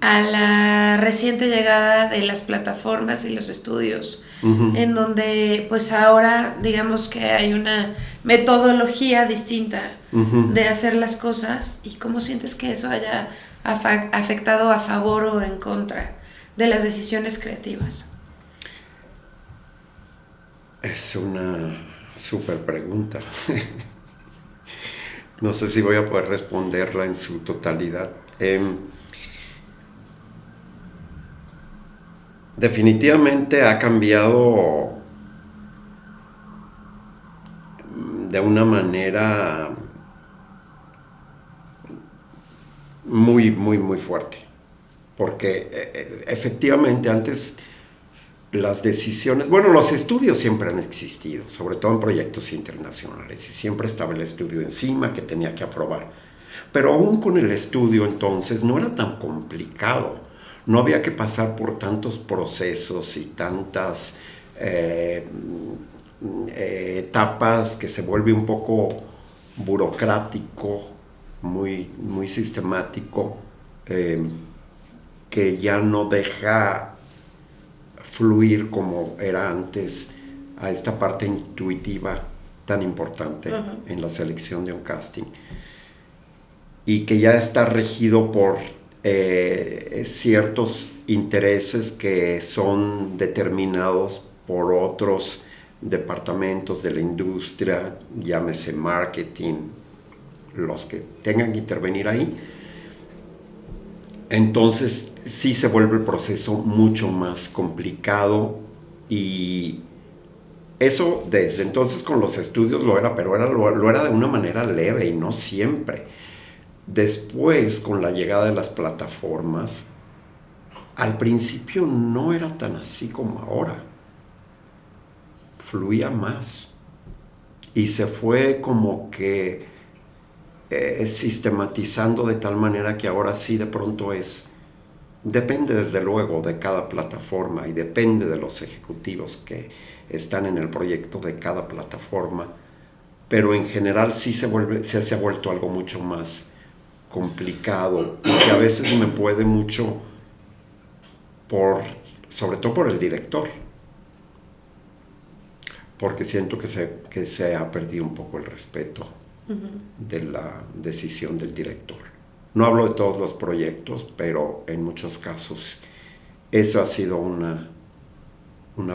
a la reciente llegada de las plataformas y los estudios, en donde pues ahora digamos que hay una metodología distinta de hacer las cosas? ¿Y cómo sientes que eso haya afectado a favor o en contra de las decisiones creativas? Es una súper pregunta. No sé si voy a poder responderla en su totalidad. Definitivamente ha cambiado de una manera muy fuerte. Porque efectivamente antes las decisiones, los estudios siempre han existido, sobre todo en proyectos internacionales, y siempre estaba el estudio encima que tenía que aprobar. Pero aún con el estudio entonces no era tan complicado, no había que pasar por tantos procesos y tantas etapas, que se vuelve un poco burocrático, muy sistemático, que ya no deja fluir como era antes a esta parte intuitiva tan importante en la selección de un casting, y que ya está regido por ciertos intereses que son determinados por otros departamentos de la industria, llámese marketing, los que tengan que intervenir ahí. Entonces sí se vuelve el proceso mucho más complicado, y eso desde entonces con los estudios lo era, pero lo era de una manera leve y no siempre. Después, con la llegada de las plataformas, al principio no era tan así como ahora. Fluía más y se fue como que sistematizando de tal manera que ahora sí de pronto depende desde luego de cada plataforma y depende de los ejecutivos que están en el proyecto de cada plataforma, pero en general sí se ha vuelto algo mucho más complicado y que a veces me puede mucho sobre todo por el director, porque siento que se ha perdido un poco el respeto de la decisión del director. No hablo de todos los proyectos, pero en muchos casos eso ha sido una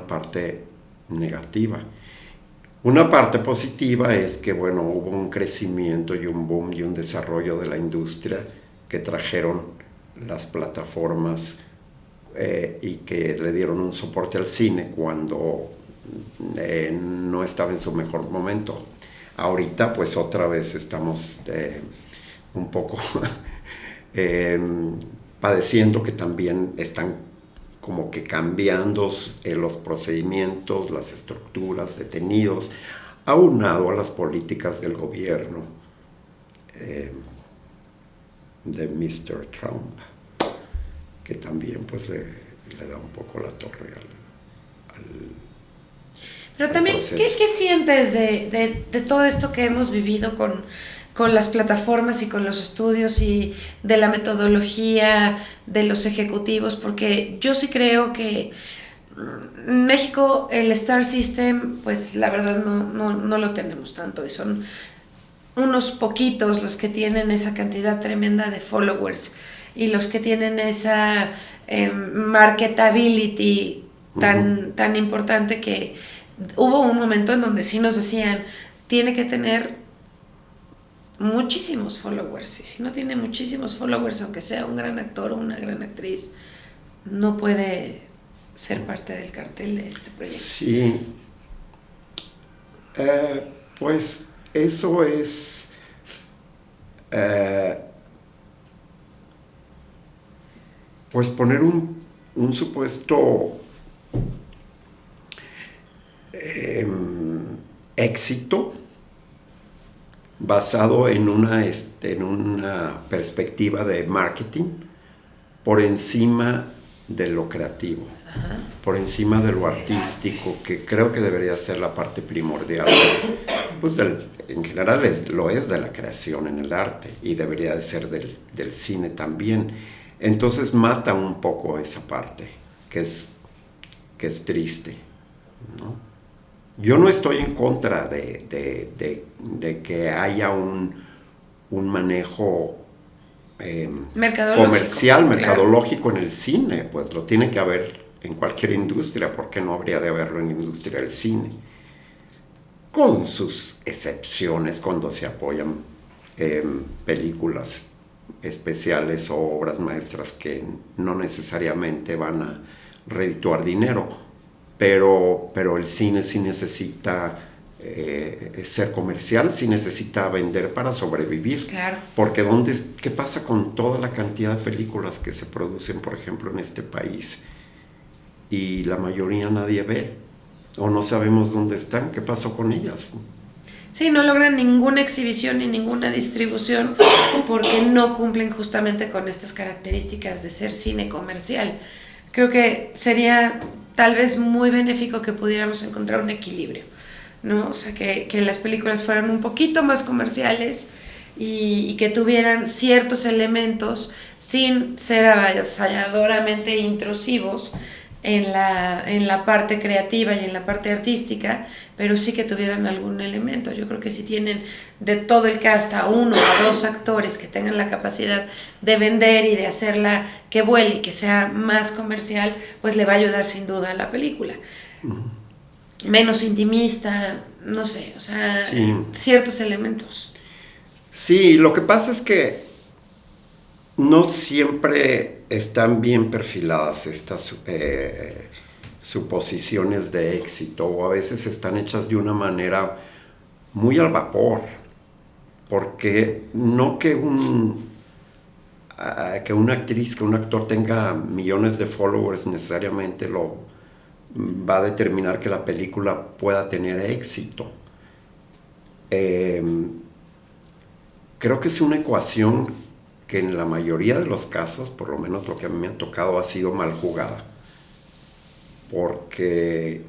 parte negativa. Una parte positiva es que, bueno, hubo un crecimiento y un boom y un desarrollo de la industria que trajeron las plataformas y que le dieron un soporte al cine cuando no estaba en su mejor momento. Ahorita, pues otra vez estamos un poco padeciendo que también están como que cambiando los procedimientos, las estructuras, detenidos, aunado a las políticas del gobierno de Mr. Trump, que también pues le da un poco la torre Pero también, ¿qué sientes de todo esto que hemos vivido con las plataformas y con los estudios y de la metodología de los ejecutivos? Porque yo sí creo que en México el Star System, pues la verdad no lo tenemos tanto y son unos poquitos los que tienen esa cantidad tremenda de followers y los que tienen esa marketability tan importante, que hubo un momento en donde sí nos decían, tiene que tener muchísimos followers, y si no tiene muchísimos followers, aunque sea un gran actor o una gran actriz, no puede ser parte del cartel de este proyecto. Sí, pues eso es pues poner un supuesto éxito basado en una perspectiva de marketing por encima de lo creativo, por encima de lo artístico, que creo que debería ser la parte primordial, pues en general lo es de la creación en el arte y debería de ser del cine también. Entonces mata un poco esa parte, que es triste, ¿no? Yo no estoy en contra de que haya un manejo comercial, mercadológico, claro, en el cine, pues lo tiene que haber en cualquier industria. ¿Por qué no habría de haberlo en la industria del cine? Con sus excepciones cuando se apoyan películas especiales o obras maestras que no necesariamente van a redituar dinero, pero el cine sí necesita ser comercial, sí necesita vender para sobrevivir. Claro. Porque ¿qué pasa con toda la cantidad de películas que se producen, por ejemplo, en este país? Y la mayoría nadie ve, o no sabemos dónde están, qué pasó con ellas. Sí, no logran ninguna exhibición ni ninguna distribución porque no cumplen justamente con estas características de ser cine comercial. Creo que sería tal vez muy benéfico que pudiéramos encontrar un equilibrio, ¿no? O sea, que las películas fueran un poquito más comerciales y que tuvieran ciertos elementos sin ser avasalladoramente intrusivos en la parte creativa y en la parte artística, pero sí que tuvieran algún elemento. Yo creo que si tienen de todo el cast a 1 o 2 actores que tengan la capacidad de vender y de hacerla que vuele y que sea más comercial, pues le va a ayudar sin duda a la película. Menos intimista, no sé, o sea, sí, ciertos elementos. Sí, lo que pasa es que no siempre están bien perfiladas estas suposiciones de éxito, o a veces están hechas de una manera muy al vapor, porque no que una actriz, que un actor tenga millones de followers necesariamente lo va a determinar que la película pueda tener éxito. Creo que es una ecuación que en la mayoría de los casos, por lo menos lo que a mí me ha tocado, ha sido mal jugada, porque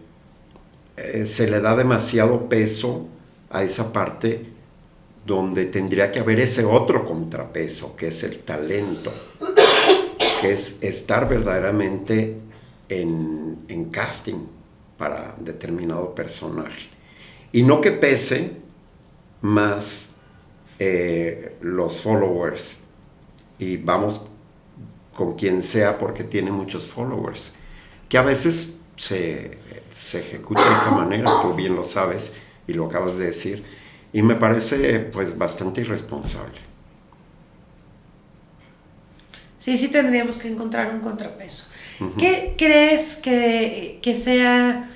se le da demasiado peso a esa parte donde tendría que haber ese otro contrapeso, que es el talento, que es estar verdaderamente en casting para determinado personaje. Y no que pese más los followers, y vamos con quien sea porque tiene muchos followers, que a veces se ejecuta de esa manera, tú bien lo sabes y lo acabas de decir, y me parece pues bastante irresponsable. Sí tendríamos que encontrar un contrapeso. Uh-huh. ¿Qué crees que sea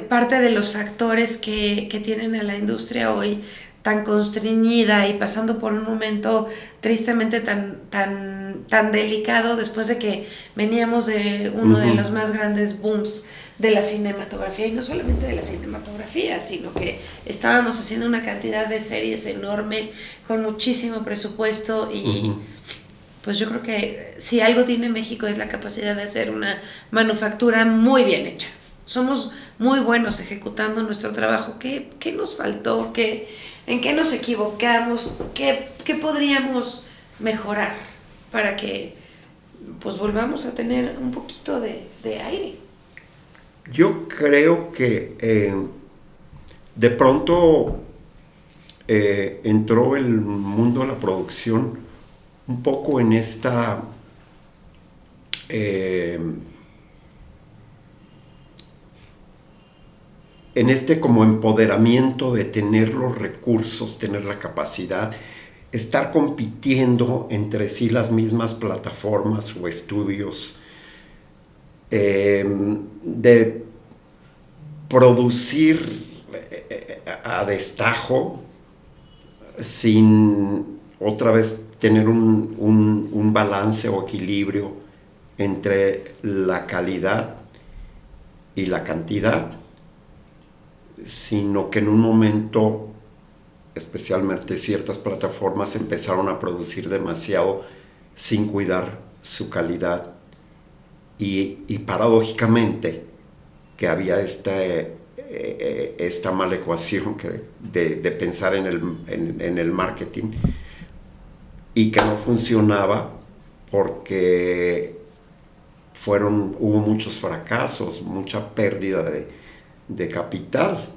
parte de los factores que tienen a la industria hoy tan constreñida y pasando por un momento tristemente tan delicado después de que veníamos de uno de los más grandes booms de la cinematografía, y no solamente de la cinematografía, sino que estábamos haciendo una cantidad de series enorme con muchísimo presupuesto y pues yo creo que si algo tiene México es la capacidad de hacer una manufactura muy bien hecha. Somos muy buenos ejecutando nuestro trabajo. ¿Qué nos faltó? ¿En qué nos equivocamos? ¿Qué podríamos mejorar para que pues volvamos a tener un poquito de aire? Yo creo que de pronto entró el mundo de la producción un poco en esta en este como empoderamiento de tener los recursos, tener la capacidad, estar compitiendo entre sí las mismas plataformas o estudios, de producir a destajo sin otra vez tener un balance o equilibrio entre la calidad y la cantidad, sino que en un momento, especialmente ciertas plataformas empezaron a producir demasiado sin cuidar su calidad y paradójicamente que había esta mala ecuación de pensar en el marketing y que no funcionaba porque hubo muchos fracasos, mucha pérdida de capital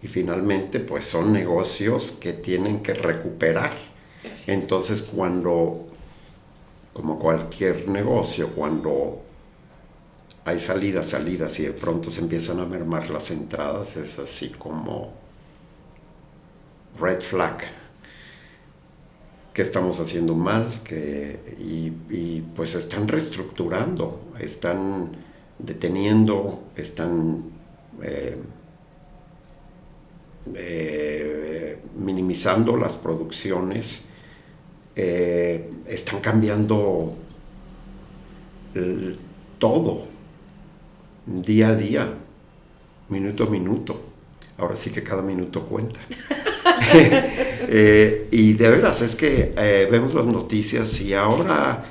y finalmente pues son negocios que tienen que recuperar. Gracias. Entonces como cualquier negocio, cuando hay salidas y de pronto se empiezan a mermar las entradas, es así como red flag. ¿Qué estamos haciendo mal? Y pues están reestructurando, están deteniendo, están minimizando las producciones, están cambiando todo, día a día, minuto a minuto. Ahora sí que cada minuto cuenta. Y de veras, es que vemos las noticias y ahora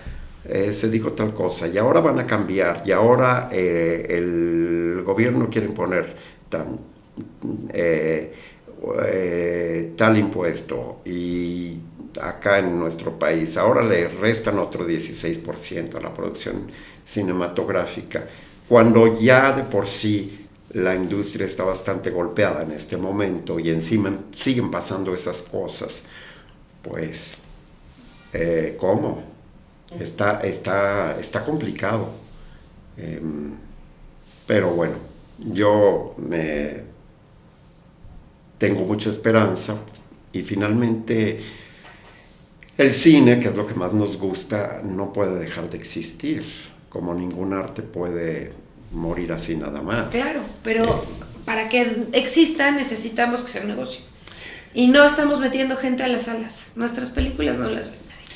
se dijo tal cosa, y ahora van a cambiar, y ahora el gobierno quiere imponer tal impuesto, y acá en nuestro país ahora le restan otro 16% a la producción cinematográfica, cuando ya de por sí la industria está bastante golpeada en este momento y encima siguen pasando esas cosas. Pues, ¿cómo? Está complicado. Pero bueno, yo tengo mucha esperanza y finalmente el cine, que es lo que más nos gusta, no puede dejar de existir, como ningún arte puede morir así nada más. Claro, pero para que exista necesitamos que sea un negocio. Y no estamos metiendo gente a las salas. Nuestras películas no las ven nadie.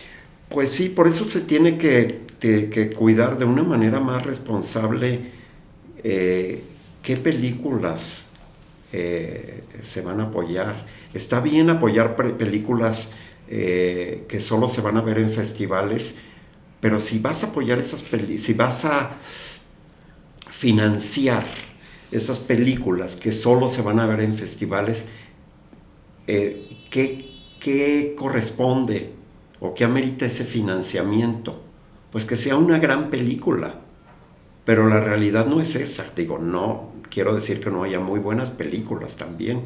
Pues sí, por eso se tiene que cuidar de una manera más responsable qué películas se van a apoyar. Está bien apoyar películas que solo se van a ver en festivales, pero si vas a apoyar esas películas, si vas a financiar esas películas que solo se van a ver en festivales, ¿qué corresponde o qué amerita ese financiamiento? Pues que sea una gran película, pero la realidad no es esa. Digo, no quiero decir que no haya muy buenas películas también,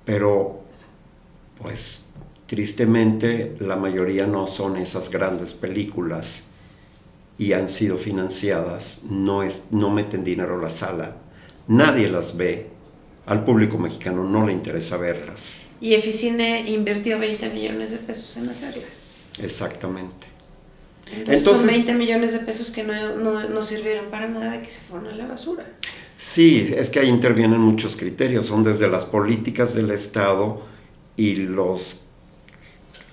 pero pues tristemente la mayoría no son esas grandes películas y han sido financiadas, no meten dinero a la sala, nadie las ve, al público mexicano no le interesa verlas. Y Eficine invirtió 20 millones de pesos en hacerla. Exactamente. Entonces son 20 millones de pesos que no sirvieron para nada, que se fueron a la basura. Sí, es que ahí intervienen muchos criterios, son desde las políticas del Estado y los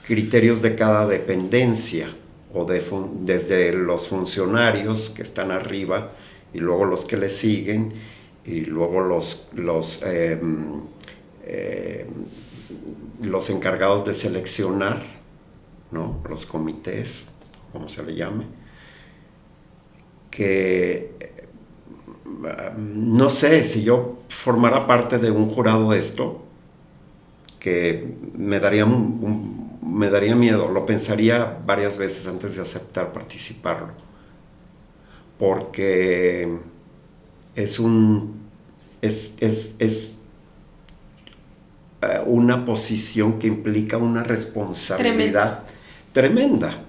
criterios de cada dependencia, o desde los funcionarios que están arriba y luego los que le siguen y luego los encargados de seleccionar, ¿no? Los comités, como se le llame, que no sé si yo formara parte de un jurado de esto, que me daría miedo, lo pensaría varias veces antes de aceptar participarlo, porque es una posición que implica una responsabilidad tremenda,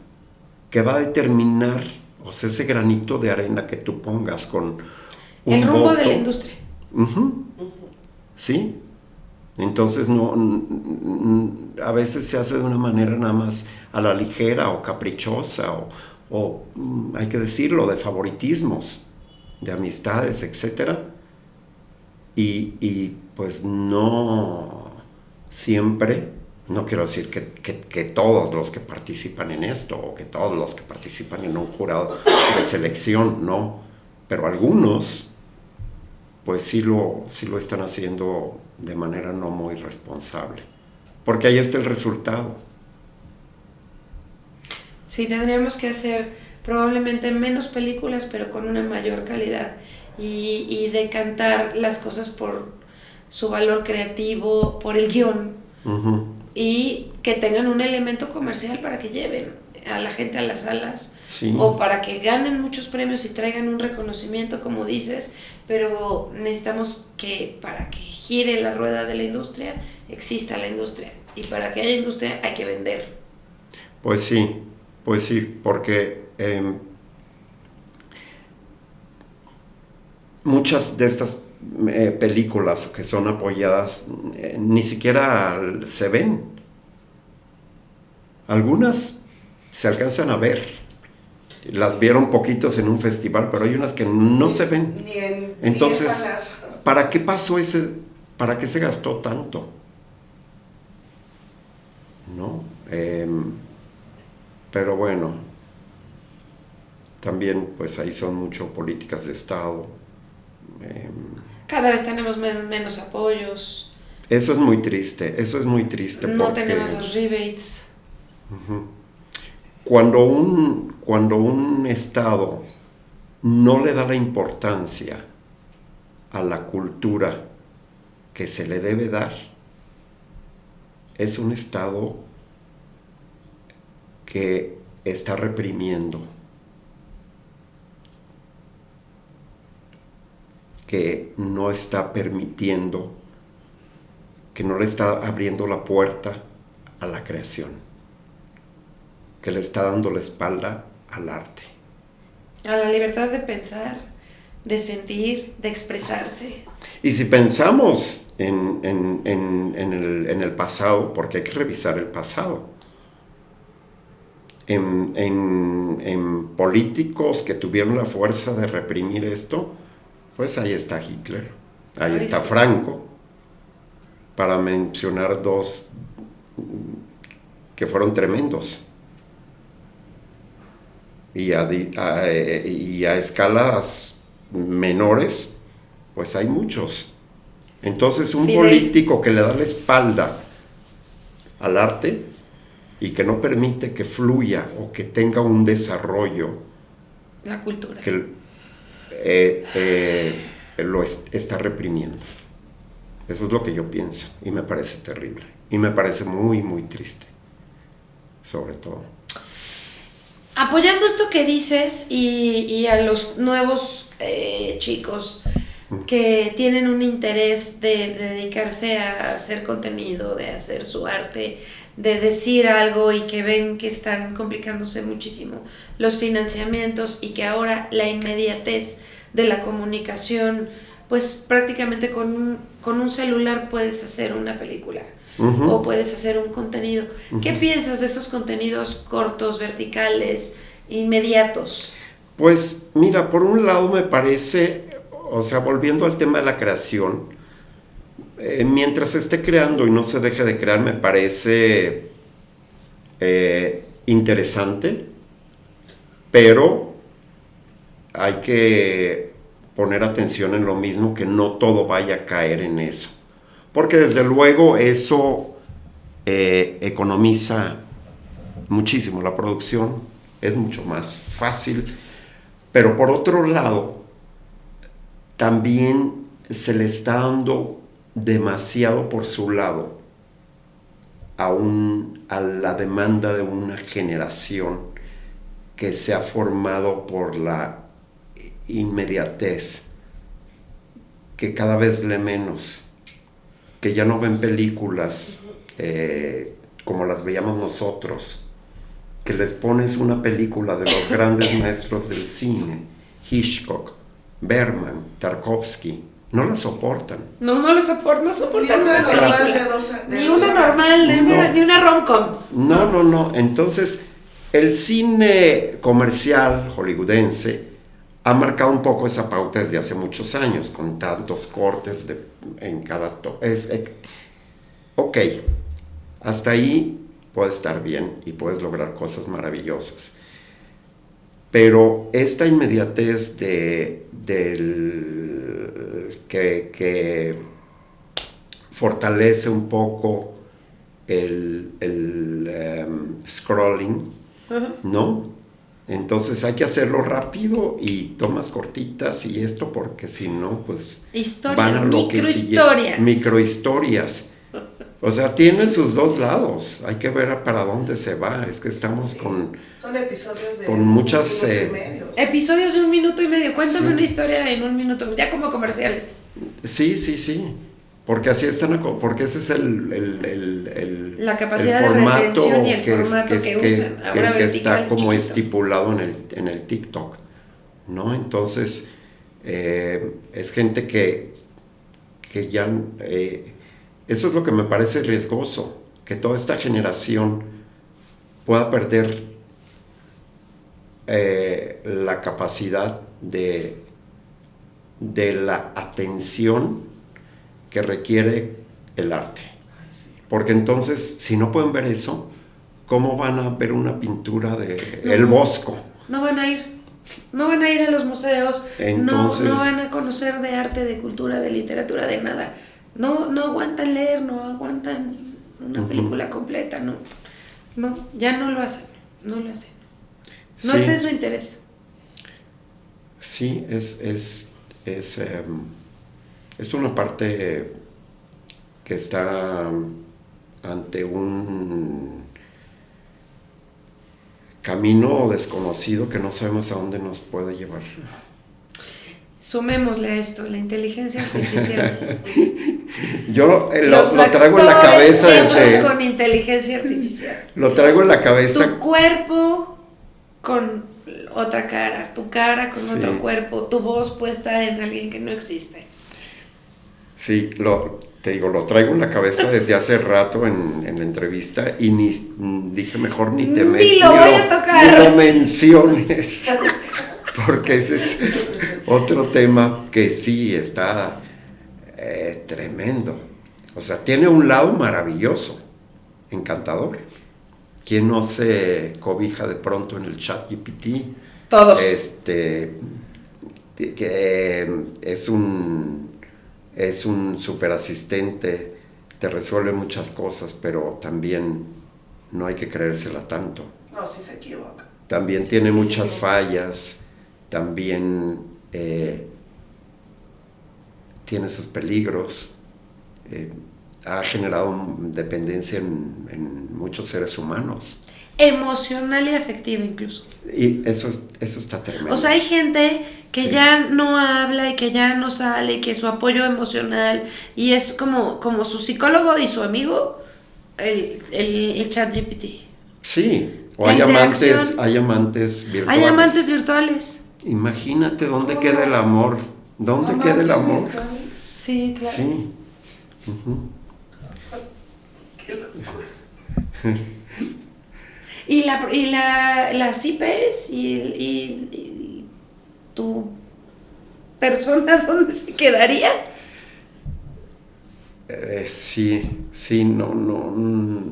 que va a determinar, o sea, ese granito de arena que tú pongas con el rumbo voto de la industria. Sí. Entonces a veces se hace de una manera nada más a la ligera o caprichosa o hay que decirlo, de favoritismos, de amistades, etcétera, y pues no siempre, no quiero decir que todos los que participan en esto o que todos los que participan en un jurado de selección, no, pero algunos pues sí lo están haciendo de manera no muy responsable, porque ahí está el resultado. Sí, tendríamos que hacer probablemente menos películas, pero con una mayor calidad, y decantar las cosas por su valor creativo, por el guión, y que tengan un elemento comercial para que lleven a la gente a las salas, sí, o para que ganen muchos premios y traigan un reconocimiento, como dices, pero necesitamos que para que gire la rueda de la industria, exista la industria, y para que haya industria hay que vender. Pues sí, porque muchas de estas películas que son apoyadas ni siquiera se ven. Algunas se alcanzan a ver, las vieron poquitos en un festival, pero hay unas que no se ven. Entonces, ¿para qué pasó para qué se gastó tanto? ¿No? Pero bueno, también pues ahí son mucho políticas de Estado. Cada vez tenemos menos apoyos. Eso es muy triste, No tenemos los rebates. Cuando un Estado no le da la importancia a la cultura que se le debe dar, es un Estado que está reprimiendo, que no está permitiendo, que no le está abriendo la puerta a la creación, que le está dando la espalda al arte. A la libertad de pensar, de sentir, de expresarse. Y si pensamos en el pasado, porque hay que revisar el pasado, en políticos que tuvieron la fuerza de reprimir esto, pues ahí está Hitler, ahí está Franco, para mencionar dos que fueron tremendos. Y a escalas menores, pues hay muchos. Entonces un político que le da la espalda al arte y que no permite que fluya o que tenga un desarrollo, la cultura, está reprimiendo. Eso es lo que yo pienso y me parece terrible y me parece muy, muy triste, sobre todo. Apoyando esto que dices y a los nuevos chicos que tienen un interés de dedicarse a hacer contenido, de hacer su arte, de decir algo y que ven que están complicándose muchísimo los financiamientos y que ahora la inmediatez de la comunicación, pues prácticamente con un celular puedes hacer una película. Uh-huh. O puedes hacer un contenido. Uh-huh. ¿Qué piensas de esos contenidos cortos, verticales, inmediatos? Pues mira, por un lado me parece, o sea, volviendo al tema de la creación, mientras se esté creando y no se deje de crear, me parece interesante, pero hay que poner atención en lo mismo, que no todo vaya a caer en eso. Porque desde luego eso economiza muchísimo la producción, es mucho más fácil, pero por otro lado, también se le está dando demasiado por su lado a la demanda de una generación que se ha formado por la inmediatez, que cada vez lee menos, que ya no ven películas como las veíamos nosotros, que les pones una película de los grandes maestros del cine, Hitchcock, Bergman, Tarkovsky, no la soportan. No soportan una película. Ni una normal, ni una rom-com. No. Entonces, el cine comercial hollywoodense ha marcado un poco esa pauta desde hace muchos años, con tantos cortes en cada... Ok, hasta ahí puede estar bien y puedes lograr cosas maravillosas. Pero esta inmediatez que fortalece un poco el scrolling, ¿no? Entonces hay que hacerlo rápido y tomas cortitas y esto, porque si no, pues van a lo que sigue. Microhistorias. O sea, tiene sus dos lados. Hay que ver para dónde se va. Es que estamos son episodios de muchas... un minuto y medio. Episodios de 1 minuto y medio. Cuéntame una historia en 1 minuto, ya como comerciales. Sí. Porque así están, porque ese es la capacidad el formato, de retención y el formato que usan. Ahora que está como chiquito, estipulado en el TikTok, ¿no? Entonces, es gente que ya... eso es lo que me parece riesgoso, que toda esta generación pueda perder la capacidad de la atención que requiere el arte. Porque entonces, si no pueden ver eso, ¿cómo van a ver una pintura de El Bosco? No van a ir a los museos, entonces, no van a conocer de arte, de cultura, de literatura, de nada. No aguantan leer, no aguantan una película completa, no, ya no lo hacen. No está en su interés. Sí, es una parte que está ante un camino desconocido que no sabemos a dónde nos puede llevar. Sumémosle a esto la inteligencia artificial. Yo lo traigo en la cabeza desde... con inteligencia artificial. Lo traigo en la cabeza. Tu cuerpo con otra cara, tu cara con otro cuerpo, tu voz puesta en alguien que no existe. Sí, te digo, lo traigo en la cabeza desde hace rato en la entrevista y dije mejor ni lo voy a tocar. Ni lo menciones. Porque ese es otro tema que sí está tremendo. O sea, tiene un lado maravilloso, encantador. ¿Quién no se cobija de pronto en el ChatGPT? Todos. Que es un super asistente, te resuelve muchas cosas, pero también no hay que creérsela tanto. No, sí se equivoca. También tiene muchas fallas. También tiene sus peligros, ha generado dependencia en muchos seres humanos. Emocional y afectiva incluso. Y eso está tremendo. O sea, hay gente que Sí. ya no habla y que ya no sale y que su apoyo emocional y es como su psicólogo y su amigo, el ChatGPT. Sí, o La hay interacción. amantes virtuales. Hay amantes virtuales. Imagínate dónde ¿Cómo? queda el amor. ¿Dónde Amantes queda el amor? virtuales. Sí, claro. Sí. Ujú. Qué locura. Y las IPs y tu persona, ¿dónde se quedaría? Sí, no.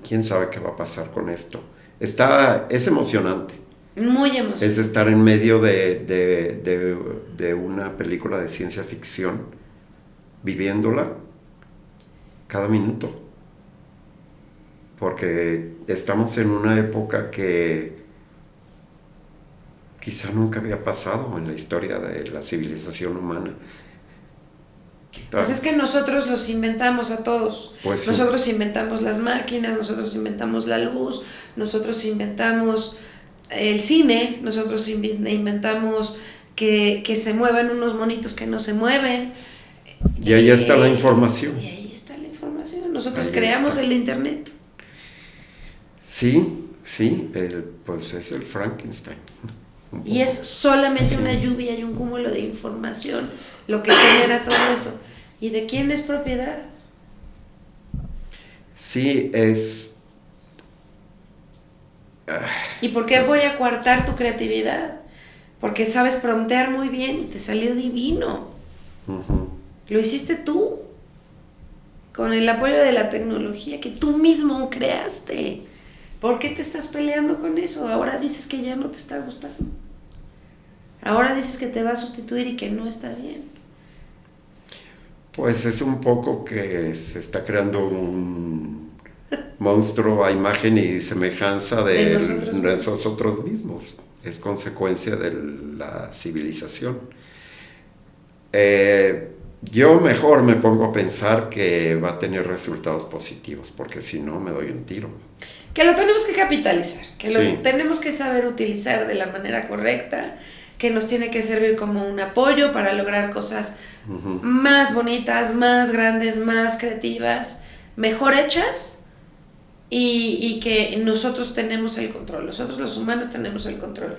¿Quién sabe qué va a pasar con esto? Es emocionante. Muy emocionante. Es estar en medio de una película de ciencia ficción, viviéndola cada minuto. Porque estamos en una época que quizá nunca había pasado en la historia de la civilización humana. Pues es que nosotros los inventamos a todos. Pues sí. Nosotros inventamos las máquinas, nosotros inventamos la luz, nosotros inventamos el cine, nosotros inventamos que se muevan unos monitos que no se mueven. Y ahí está la información. Y ahí está la información. Nosotros Ahí creamos está. el internet. Sí, pues es el Frankenstein. Y es solamente Sí. una lluvia y un cúmulo de información lo que genera todo eso. ¿Y de quién es propiedad? Sí, es... ¿Y por qué voy a coartar tu creatividad? Porque sabes promptear muy bien y te salió divino. Ujú. Lo hiciste tú, con el apoyo de la tecnología que tú mismo creaste. ¿Por qué te estás peleando con eso? Ahora dices que ya no te está gustando. Ahora dices que te va a sustituir y que no está bien. Pues es un poco que se está creando un monstruo a imagen y semejanza De de nosotros nosotros mismos. Es consecuencia de la civilización. Yo mejor me pongo a pensar que va a tener resultados positivos, porque si no me doy un tiro. Que lo tenemos que capitalizar, que Sí. los tenemos que saber utilizar de la manera correcta, que nos tiene que servir como un apoyo para lograr cosas Ujú. más bonitas, más grandes, más creativas, mejor hechas y que nosotros tenemos el control, nosotros los humanos tenemos el control.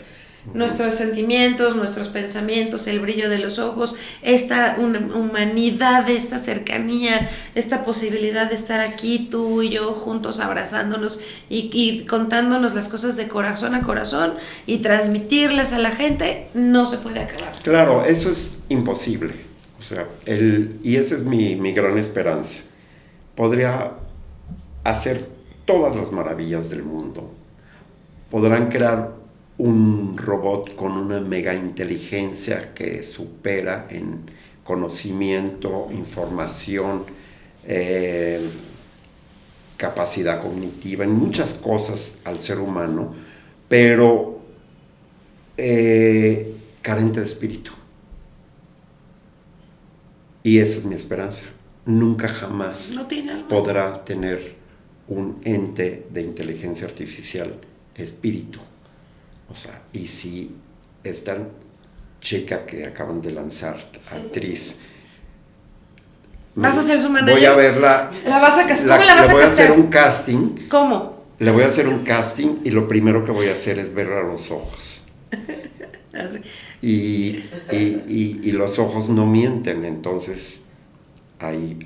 Nuestros sentimientos, nuestros pensamientos, el brillo de los ojos, esta humanidad, esta cercanía, esta posibilidad de estar aquí tú y yo juntos abrazándonos y contándonos las cosas de corazón a corazón y transmitirlas a la gente, no se puede acabar. Claro, eso es imposible. O sea, y esa es mi gran esperanza. Podría hacer todas las maravillas del mundo. Podrán crear un robot con una mega inteligencia que supera en conocimiento, información, capacidad cognitiva, en muchas cosas al ser humano, pero carente de espíritu. Y esa es mi esperanza. Nunca jamás No tiene alma. podrá tener un ente de inteligencia artificial espíritu. O sea, y si esta chica que acaban de lanzar, actriz, ¿Vas a ser su manager? voy a verla. ¿La vas a castar? ¿Cómo la vas a Le voy a hacer castar? un casting. ¿Cómo? Le voy a hacer un casting y lo primero que voy a hacer es verla a los ojos. Así. Y los ojos no mienten, entonces ahí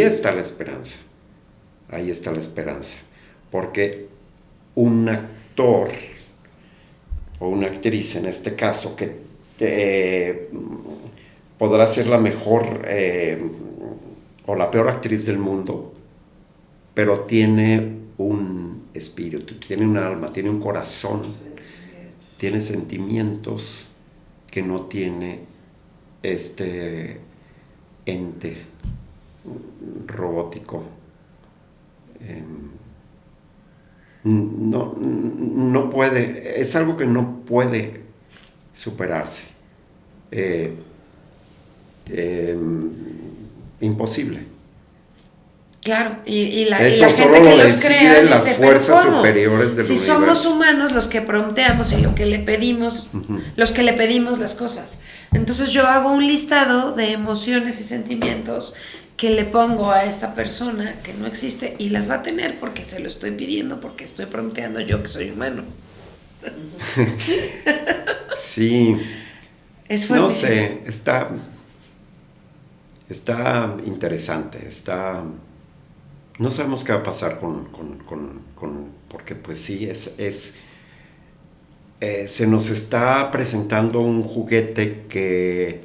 está la esperanza. Ahí está la esperanza. Porque un actor o una actriz en este caso que podrá ser la mejor o la peor actriz del mundo, pero tiene un espíritu, tiene un alma, tiene un corazón, tiene sentimientos que no tiene este ente robótico. No puede, es algo que no puede superarse. imposible. Claro, y la Eso gente solo que lo los deciden crea las dice, fuerzas ¿pero cómo? superiores del si universo. somos humanos los que prompteamos y lo que le pedimos, los que le pedimos las cosas. Entonces yo hago un listado de emociones y sentimientos que le pongo a esta persona que no existe y las va a tener porque se lo estoy pidiendo, porque estoy prompteando yo que soy humano. Sí. No Es fuertísimo. sé, está interesante, no sabemos qué va a pasar porque pues sí, se nos está presentando un juguete que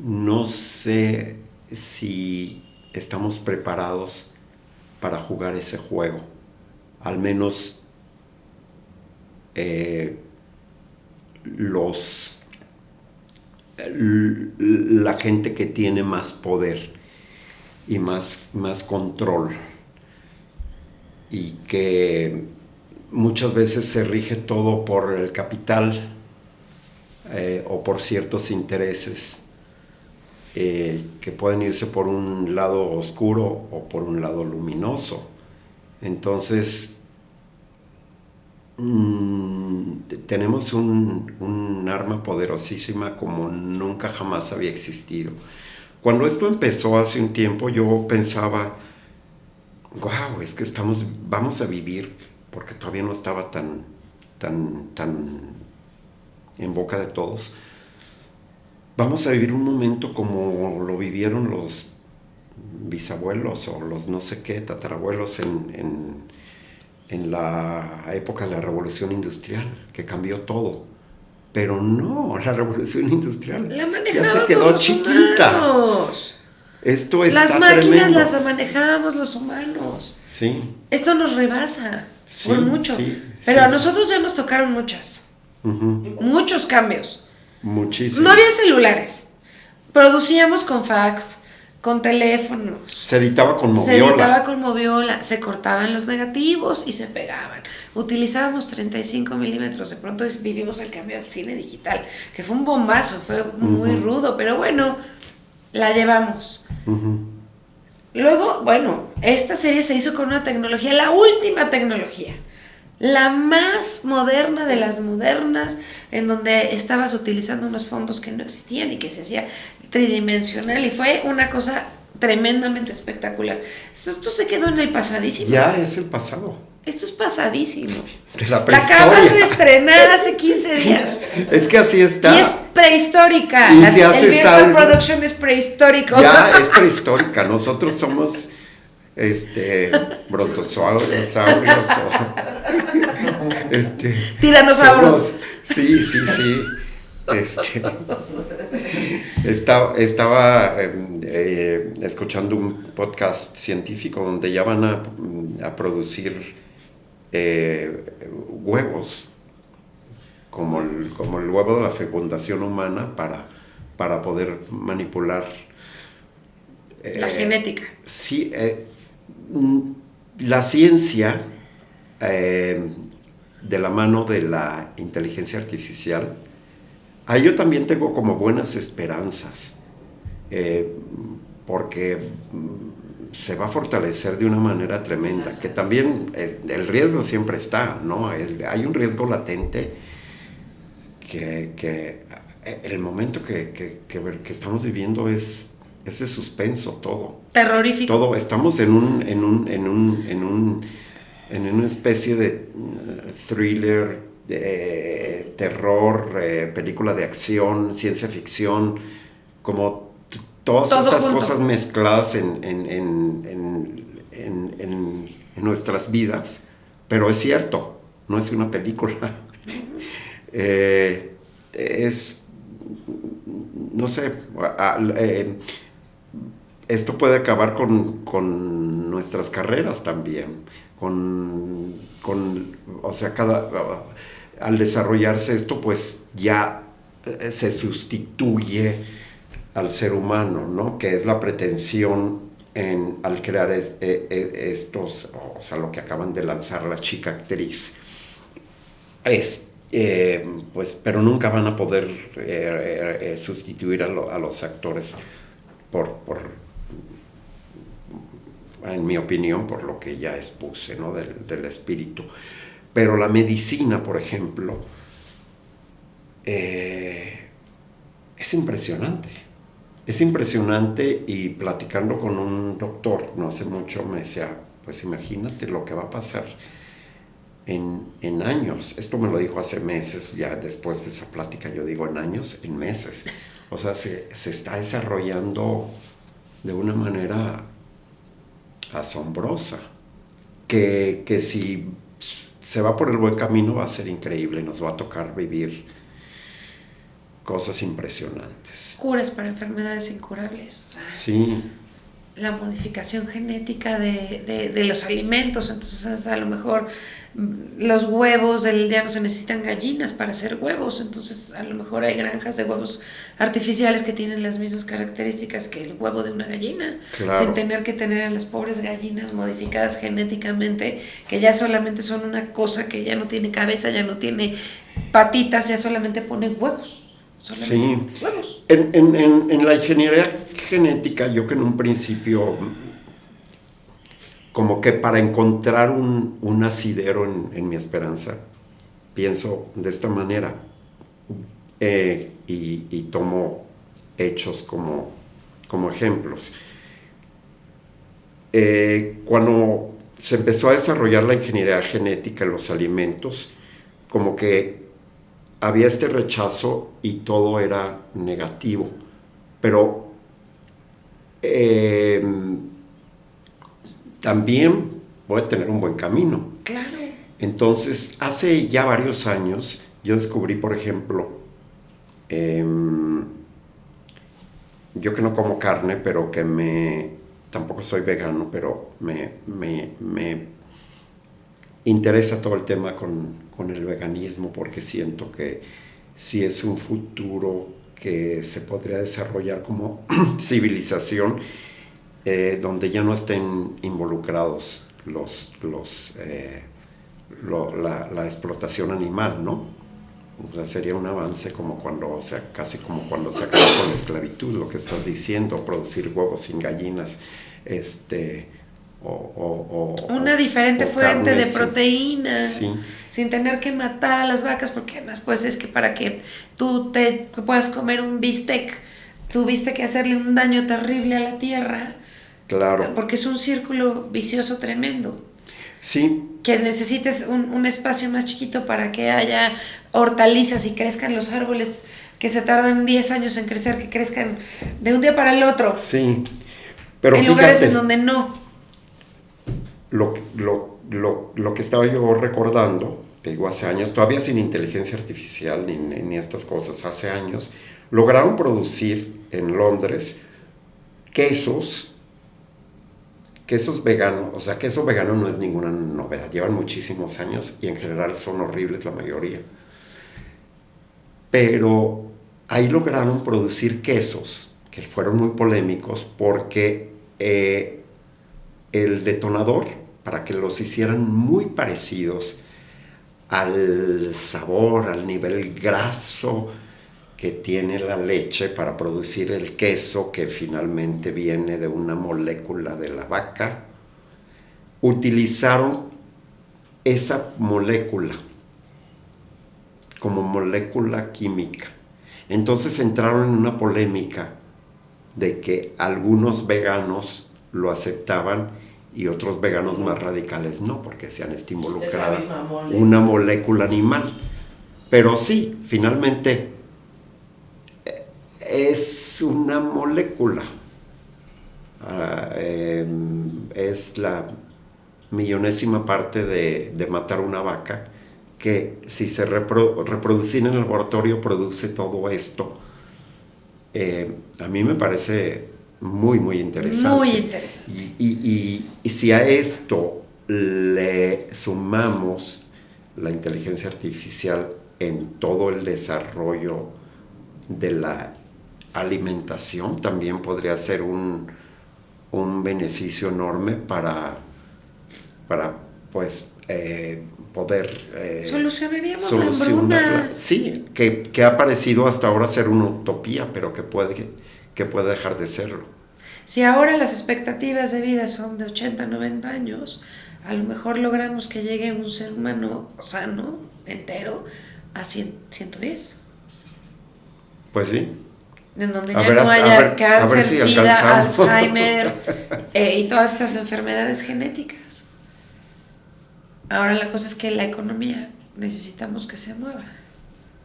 no sé si estamos preparados para jugar ese juego. Al menos la gente que tiene más poder y más control, y que muchas veces se rige todo por el capital o por ciertos intereses que pueden irse por un lado oscuro o por un lado luminoso. Entonces tenemos un arma poderosísima como nunca jamás había existido. Cuando esto empezó hace un tiempo, yo pensaba, wow, es que vamos a vivir, porque todavía no estaba tan en boca de todos, vamos a vivir un momento como lo vivieron los bisabuelos o los no sé qué, tatarabuelos en la época de la Revolución Industrial, que cambió todo. Pero no, la Revolución Industrial ya se quedó los chiquita. Humanos. Esto está Las máquinas tremendo. las manejábamos los humanos. Sí. Esto nos rebasa Sí, por mucho. sí, pero sí. a nosotros ya nos tocaron muchos cambios. Muchísimo. No había celulares. Producíamos con fax, con teléfonos. Se editaba con moviola. Se editaba con moviola, se cortaban los negativos y se pegaban. Utilizábamos 35 milímetros. De pronto vivimos el cambio al cine digital, que fue un bombazo, fue muy rudo, pero bueno, la llevamos. Luego, bueno, esta serie se hizo con una tecnología, la última tecnología, la más moderna de las modernas, en donde estabas utilizando unos fondos que no existían y que se hacía tridimensional, y fue una cosa tremendamente espectacular. Esto se quedó en el pasadísimo. Ya es el pasado. Esto es pasadísimo. De la La prehistoria. acabas de estrenar hace 15 días. Es que así está. Y es prehistórica. Y si haces el algo, production es prehistórico. ya es prehistórica. Nosotros somos brontosaurios o Tiranosaurios. Sí. Estaba escuchando un podcast científico donde ya van a producir huevos como el huevo de la fecundación humana para poder manipular La genética. Sí, la ciencia de la mano de la inteligencia artificial, ahí yo también tengo como buenas esperanzas, porque se va a fortalecer de una manera tremenda, que también el riesgo siempre está, ¿no? Hay un riesgo latente que el momento que estamos viviendo es de suspenso todo. Terrorífico. Todo, estamos en una especie de thriller, de terror, película de acción, ciencia ficción, como todas todo estas junto. cosas mezcladas en nuestras vidas, pero es cierto, no es una película. No sé, esto puede acabar con nuestras carreras también, o sea, al desarrollarse esto, pues ya se sustituye al ser humano, ¿no? Que es la pretensión al crear estos, o sea, lo que acaban de lanzar la chica actriz. Pues, pero nunca van a poder sustituir a los actores en mi opinión, por lo que ya expuse, ¿no? del espíritu. Pero la medicina, por ejemplo, es impresionante. Es impresionante, y platicando con un doctor no hace mucho me decía, pues imagínate lo que va a pasar en años. Esto me lo dijo hace meses, ya después de esa plática yo digo en años, en meses. O sea, se está desarrollando de una manera asombrosa, que si se va por el buen camino va a ser increíble, nos va a tocar vivir cosas impresionantes. Curas para enfermedades incurables. Sí. La modificación genética de los alimentos, entonces a lo mejor los huevos ya no se necesitan gallinas para hacer huevos, entonces a lo mejor hay granjas de huevos artificiales que tienen las mismas características que el huevo de una gallina, claro, sin tener que tener a las pobres gallinas modificadas genéticamente, que ya solamente son una cosa que ya no tiene cabeza, ya no tiene patitas, ya solamente ponen huevos. Sí, en la ingeniería genética, yo que en un principio, como que para encontrar un asidero en mi esperanza, pienso de esta manera, y tomo hechos como ejemplos. Cuando se empezó a desarrollar la ingeniería genética en los alimentos, como que había este rechazo y todo era negativo, pero también puede tener un buen camino. Claro. Entonces, hace ya varios años, yo descubrí, por ejemplo, yo que no como carne, pero tampoco soy vegano, pero me interesa todo el tema con el veganismo, porque siento que sí es un futuro que se podría desarrollar como civilización, donde ya no estén involucrados la explotación animal, ¿no? O sea, sería un avance casi como cuando se acabó con la esclavitud, lo que estás diciendo, producir huevos sin gallinas, una diferente fuente carne, de proteína, sí, sin tener que matar a las vacas, porque además pues es que para que tú te puedas comer un bistec, tuviste que hacerle un daño terrible a la tierra. Claro. Porque es un círculo vicioso tremendo. Sí. Que necesites un espacio más chiquito para que haya hortalizas y crezcan los árboles que se tardan 10 años en crecer, que crezcan de un día para el otro. Sí. Pero en lugares en donde no. Lo que estaba yo recordando, te digo, hace años, todavía sin inteligencia artificial ni estas cosas, hace años, lograron producir en Londres quesos veganos. O sea, queso vegano no es ninguna novedad, llevan muchísimos años y en general son horribles la mayoría. Pero ahí lograron producir quesos que fueron muy polémicos porque el detonador, para que los hicieran muy parecidos al sabor, al nivel graso que tiene la leche para producir el queso, que finalmente viene de una molécula de la vaca, utilizaron esa molécula como molécula química. Entonces entraron en una polémica de que algunos veganos lo aceptaban y otros veganos más radicales no, porque se han involucrado una molécula animal. Pero sí, finalmente es una molécula. Es la millonésima parte de matar una vaca, que si se reproduce en el laboratorio produce todo esto. A mí me parece muy, muy interesante. Muy interesante. Y si a esto le sumamos la inteligencia artificial en todo el desarrollo de la alimentación, también podría ser un beneficio enorme para pues poder solucionaríamos la hambruna. Sí, que ha parecido hasta ahora ser una utopía, pero que puede dejar de serlo. Si ahora las expectativas de vida son de 80, 90 años, a lo mejor logramos que llegue un ser humano sano, entero, a 110. Pues sí. En donde ya no haya cáncer, SIDA, Alzheimer y todas estas enfermedades genéticas. Ahora la cosa es que la economía necesitamos que se mueva.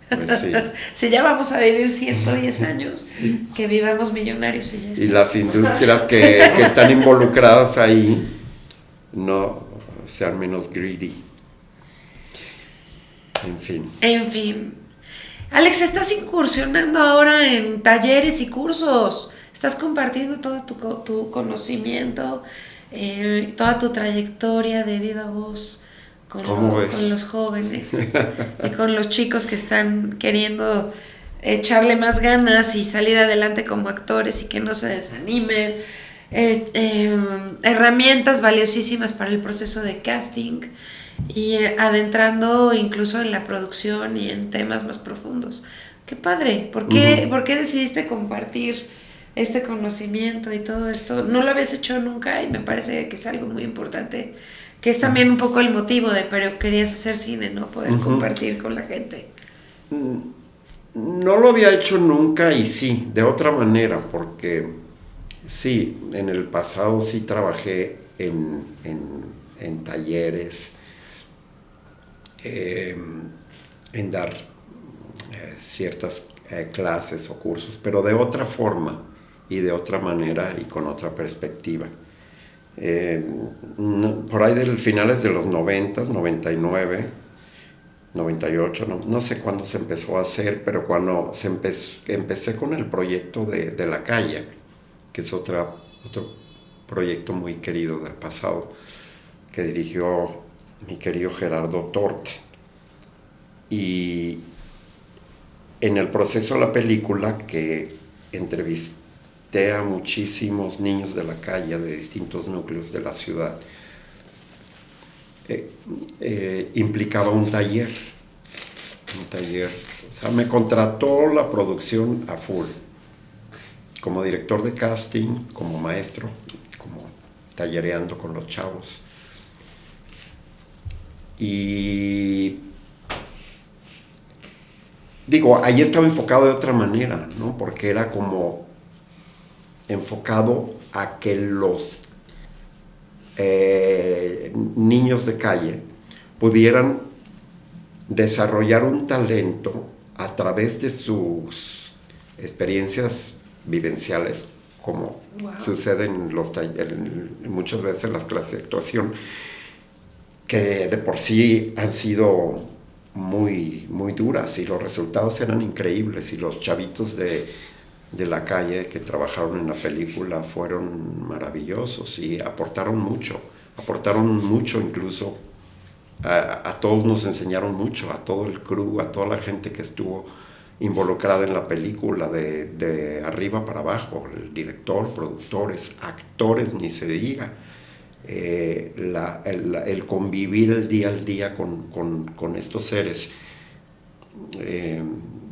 Pues sí. Si ya vamos a vivir 110 años, que vivamos millonarios y ya está. Y las industrias que están involucradas ahí no sean menos greedy. En fin. Alex, estás incursionando ahora en talleres y cursos. Estás compartiendo todo tu conocimiento, toda tu trayectoria de viva voz con los jóvenes y con los chicos que están queriendo echarle más ganas y salir adelante como actores y que no se desanimen. Herramientas valiosísimas para el proceso de casting y adentrando incluso en la producción y en temas más profundos. ¡Qué padre! ¿Por qué decidiste compartir este conocimiento y todo esto? No lo habías hecho nunca y me parece que es algo muy importante, que es también un poco el motivo de, pero querías hacer cine, ¿no? Poder compartir con la gente. No lo había hecho nunca y sí, de otra manera, porque sí, en el pasado sí trabajé en talleres, en dar ciertas clases o cursos, pero de otra forma y de otra manera y con otra perspectiva. Por ahí de finales de los 90, 99, 98, no sé cuándo se empezó a hacer, pero cuando empecé con el proyecto de La Calle, que es otro proyecto muy querido del pasado, que dirigió mi querido Gerardo Torte. Y en el proceso de la película, que entrevisté a muchísimos niños de la calle, de distintos núcleos de la ciudad, implicaba un taller, o sea, me contrató la producción a full, como director de casting, como maestro, como tallereando con los chavos. Y digo, ahí estaba enfocado de otra manera, ¿no? Porque era como enfocado a que los niños de calle pudieran desarrollar un talento a través de sus experiencias vivenciales, como sucede en los muchas veces en las clases de actuación, que de por sí han sido muy, muy duras y los resultados eran increíbles, y los chavitos de la calle que trabajaron en la película fueron maravillosos y aportaron mucho incluso a todos, nos enseñaron mucho, a todo el crew, a toda la gente que estuvo involucrada en la película, de arriba para abajo, el director, productores, actores, ni se diga. El convivir el día al día con estos seres.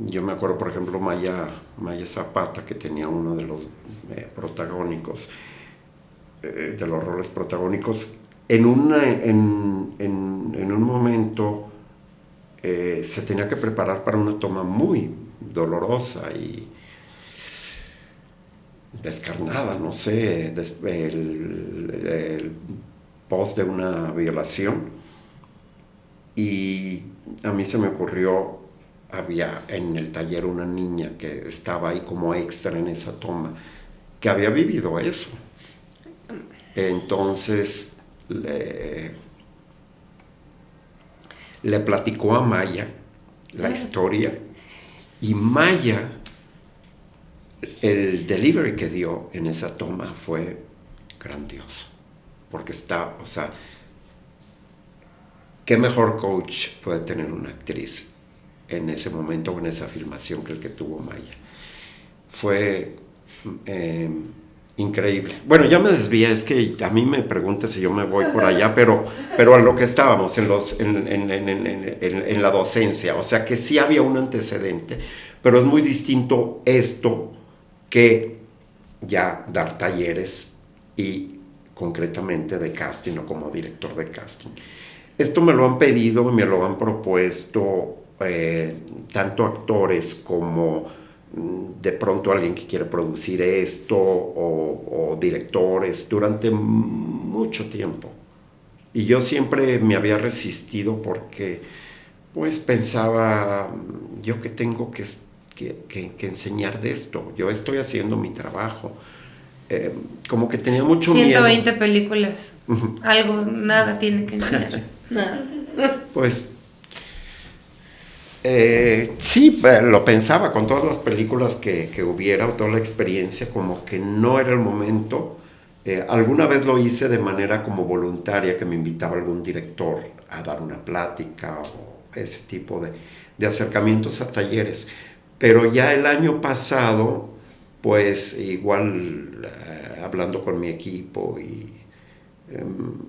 Yo me acuerdo, por ejemplo, Maya Zapata, que tenía uno de los protagónicos, de los roles protagónicos, en un momento se tenía que preparar para una toma muy dolorosa y descarnada, no sé, el post de una violación, y a mí se me ocurrió, había en el taller una niña que estaba ahí como extra en esa toma, que había vivido eso. Entonces le platicó a Maya la historia, y Maya, el delivery que dio en esa toma fue grandioso, porque o sea, ¿qué mejor coach puede tener una actriz en ese momento o en esa filmación que el que tuvo Maya? Fue increíble. Bueno, ya me desvié, es que a mí me preguntas si yo me voy por allá, pero a lo que estábamos en la docencia, o sea que sí había un antecedente, pero es muy distinto esto que ya dar talleres y concretamente de casting o como director de casting. Esto me lo han pedido, me lo han propuesto tanto actores como de pronto alguien que quiere producir esto o directores durante mucho tiempo. Y yo siempre me había resistido porque pues pensaba, yo que tengo que enseñar de esto, yo estoy haciendo mi trabajo. Como que tenía mucho 120 miedo. películas, algo, nada tiene que enseñar, nada. Pues sí, lo pensaba con todas las películas que hubiera o toda la experiencia, como que no era el momento. Alguna vez lo hice de manera como voluntaria, que me invitaba algún director a dar una plática o ese tipo de acercamientos a talleres. Pero ya el año pasado, pues igual hablando con mi equipo y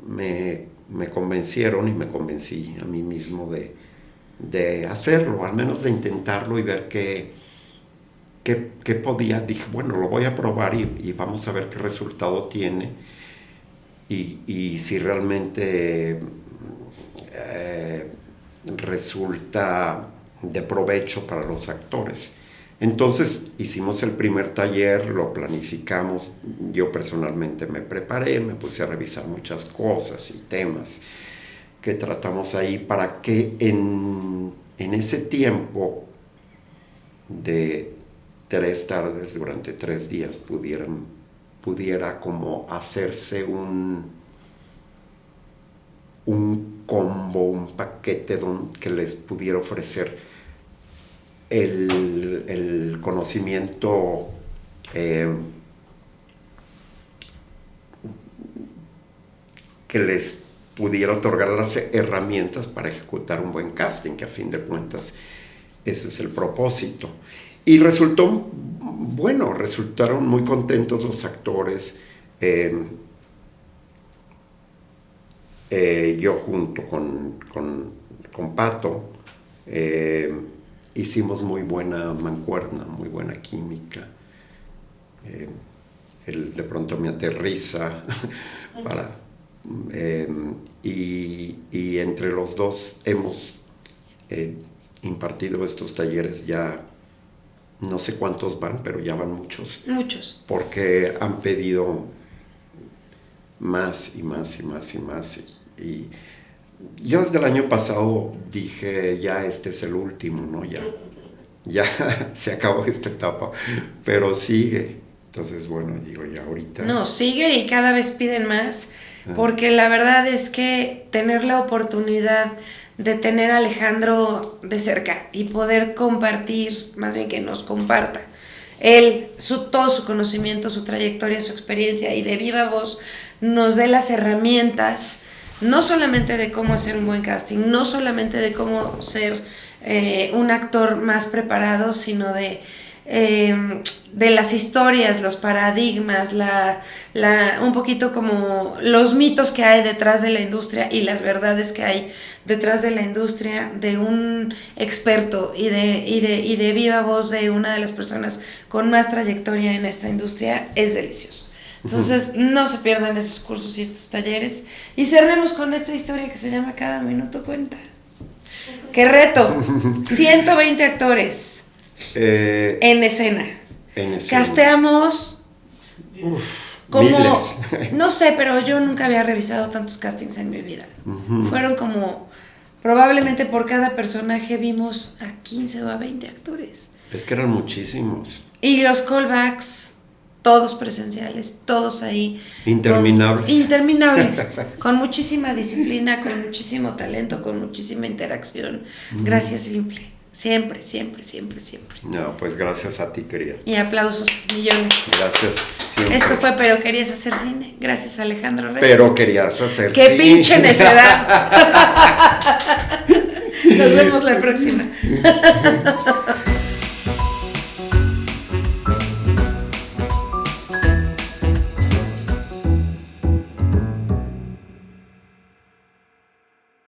me convencieron y me convencí a mí mismo de hacerlo, al menos de intentarlo y ver qué podía. Dije, bueno, lo voy a probar y vamos a ver qué resultado tiene y si realmente resulta de provecho para los actores. Entonces hicimos el primer taller, lo planificamos, yo personalmente me preparé, me puse a revisar muchas cosas y temas que tratamos ahí para que en ese tiempo de 3 tardes durante 3 días pudiera como hacerse un combo, un paquete que les pudiera ofrecer el conocimiento que les pudiera otorgar las herramientas para ejecutar un buen casting, que a fin de cuentas ese es el propósito. Y resultó bueno, resultaron muy contentos los actores. Yo junto con Pato hicimos muy buena mancuerna, muy buena química. Él de pronto me aterriza y entre los dos hemos impartido estos talleres ya. No sé cuántos van, pero ya van muchos. Muchos. Porque han pedido más y más y más y más. Y yo desde el año pasado dije, ya este es el último, ¿no? Ya se acabó esta etapa, pero sigue. Entonces, bueno, digo, ya ahorita... No, sigue y cada vez piden más, porque la verdad es que tener la oportunidad de tener a Alejandro de cerca y poder compartir, más bien que nos comparta, él, todo su conocimiento, su trayectoria, su experiencia y de viva voz nos dé las herramientas, no solamente de cómo hacer un buen casting, no solamente de cómo ser un actor más preparado, sino de las historias, los paradigmas, un poquito como los mitos que hay detrás de la industria y las verdades que hay detrás de la industria, de un experto y de viva voz de una de las personas con más trayectoria en esta industria, es delicioso. Entonces, no se pierdan esos cursos y estos talleres. Y cerremos con esta historia que se llama Cada Minuto Cuenta. ¡Qué reto! 120 actores en escena. Casteamos como miles. No sé, pero yo nunca había revisado tantos castings en mi vida. Fueron como, probablemente por cada personaje vimos a 15 o a 20 actores. Es que eran muchísimos. Y los callbacks, todos presenciales, todos ahí. Interminables. Con muchísima disciplina, con muchísimo talento, con muchísima interacción. Gracias, Simple. Siempre, siempre, siempre, siempre. No, pues gracias a ti, querida. Y aplausos, millones. Gracias, siempre. Esto fue Pero Querías Hacer Cine. Gracias, Alejandro Reza. Pero querías hacer ¡Qué cine! pinche necedad! Nos vemos la próxima.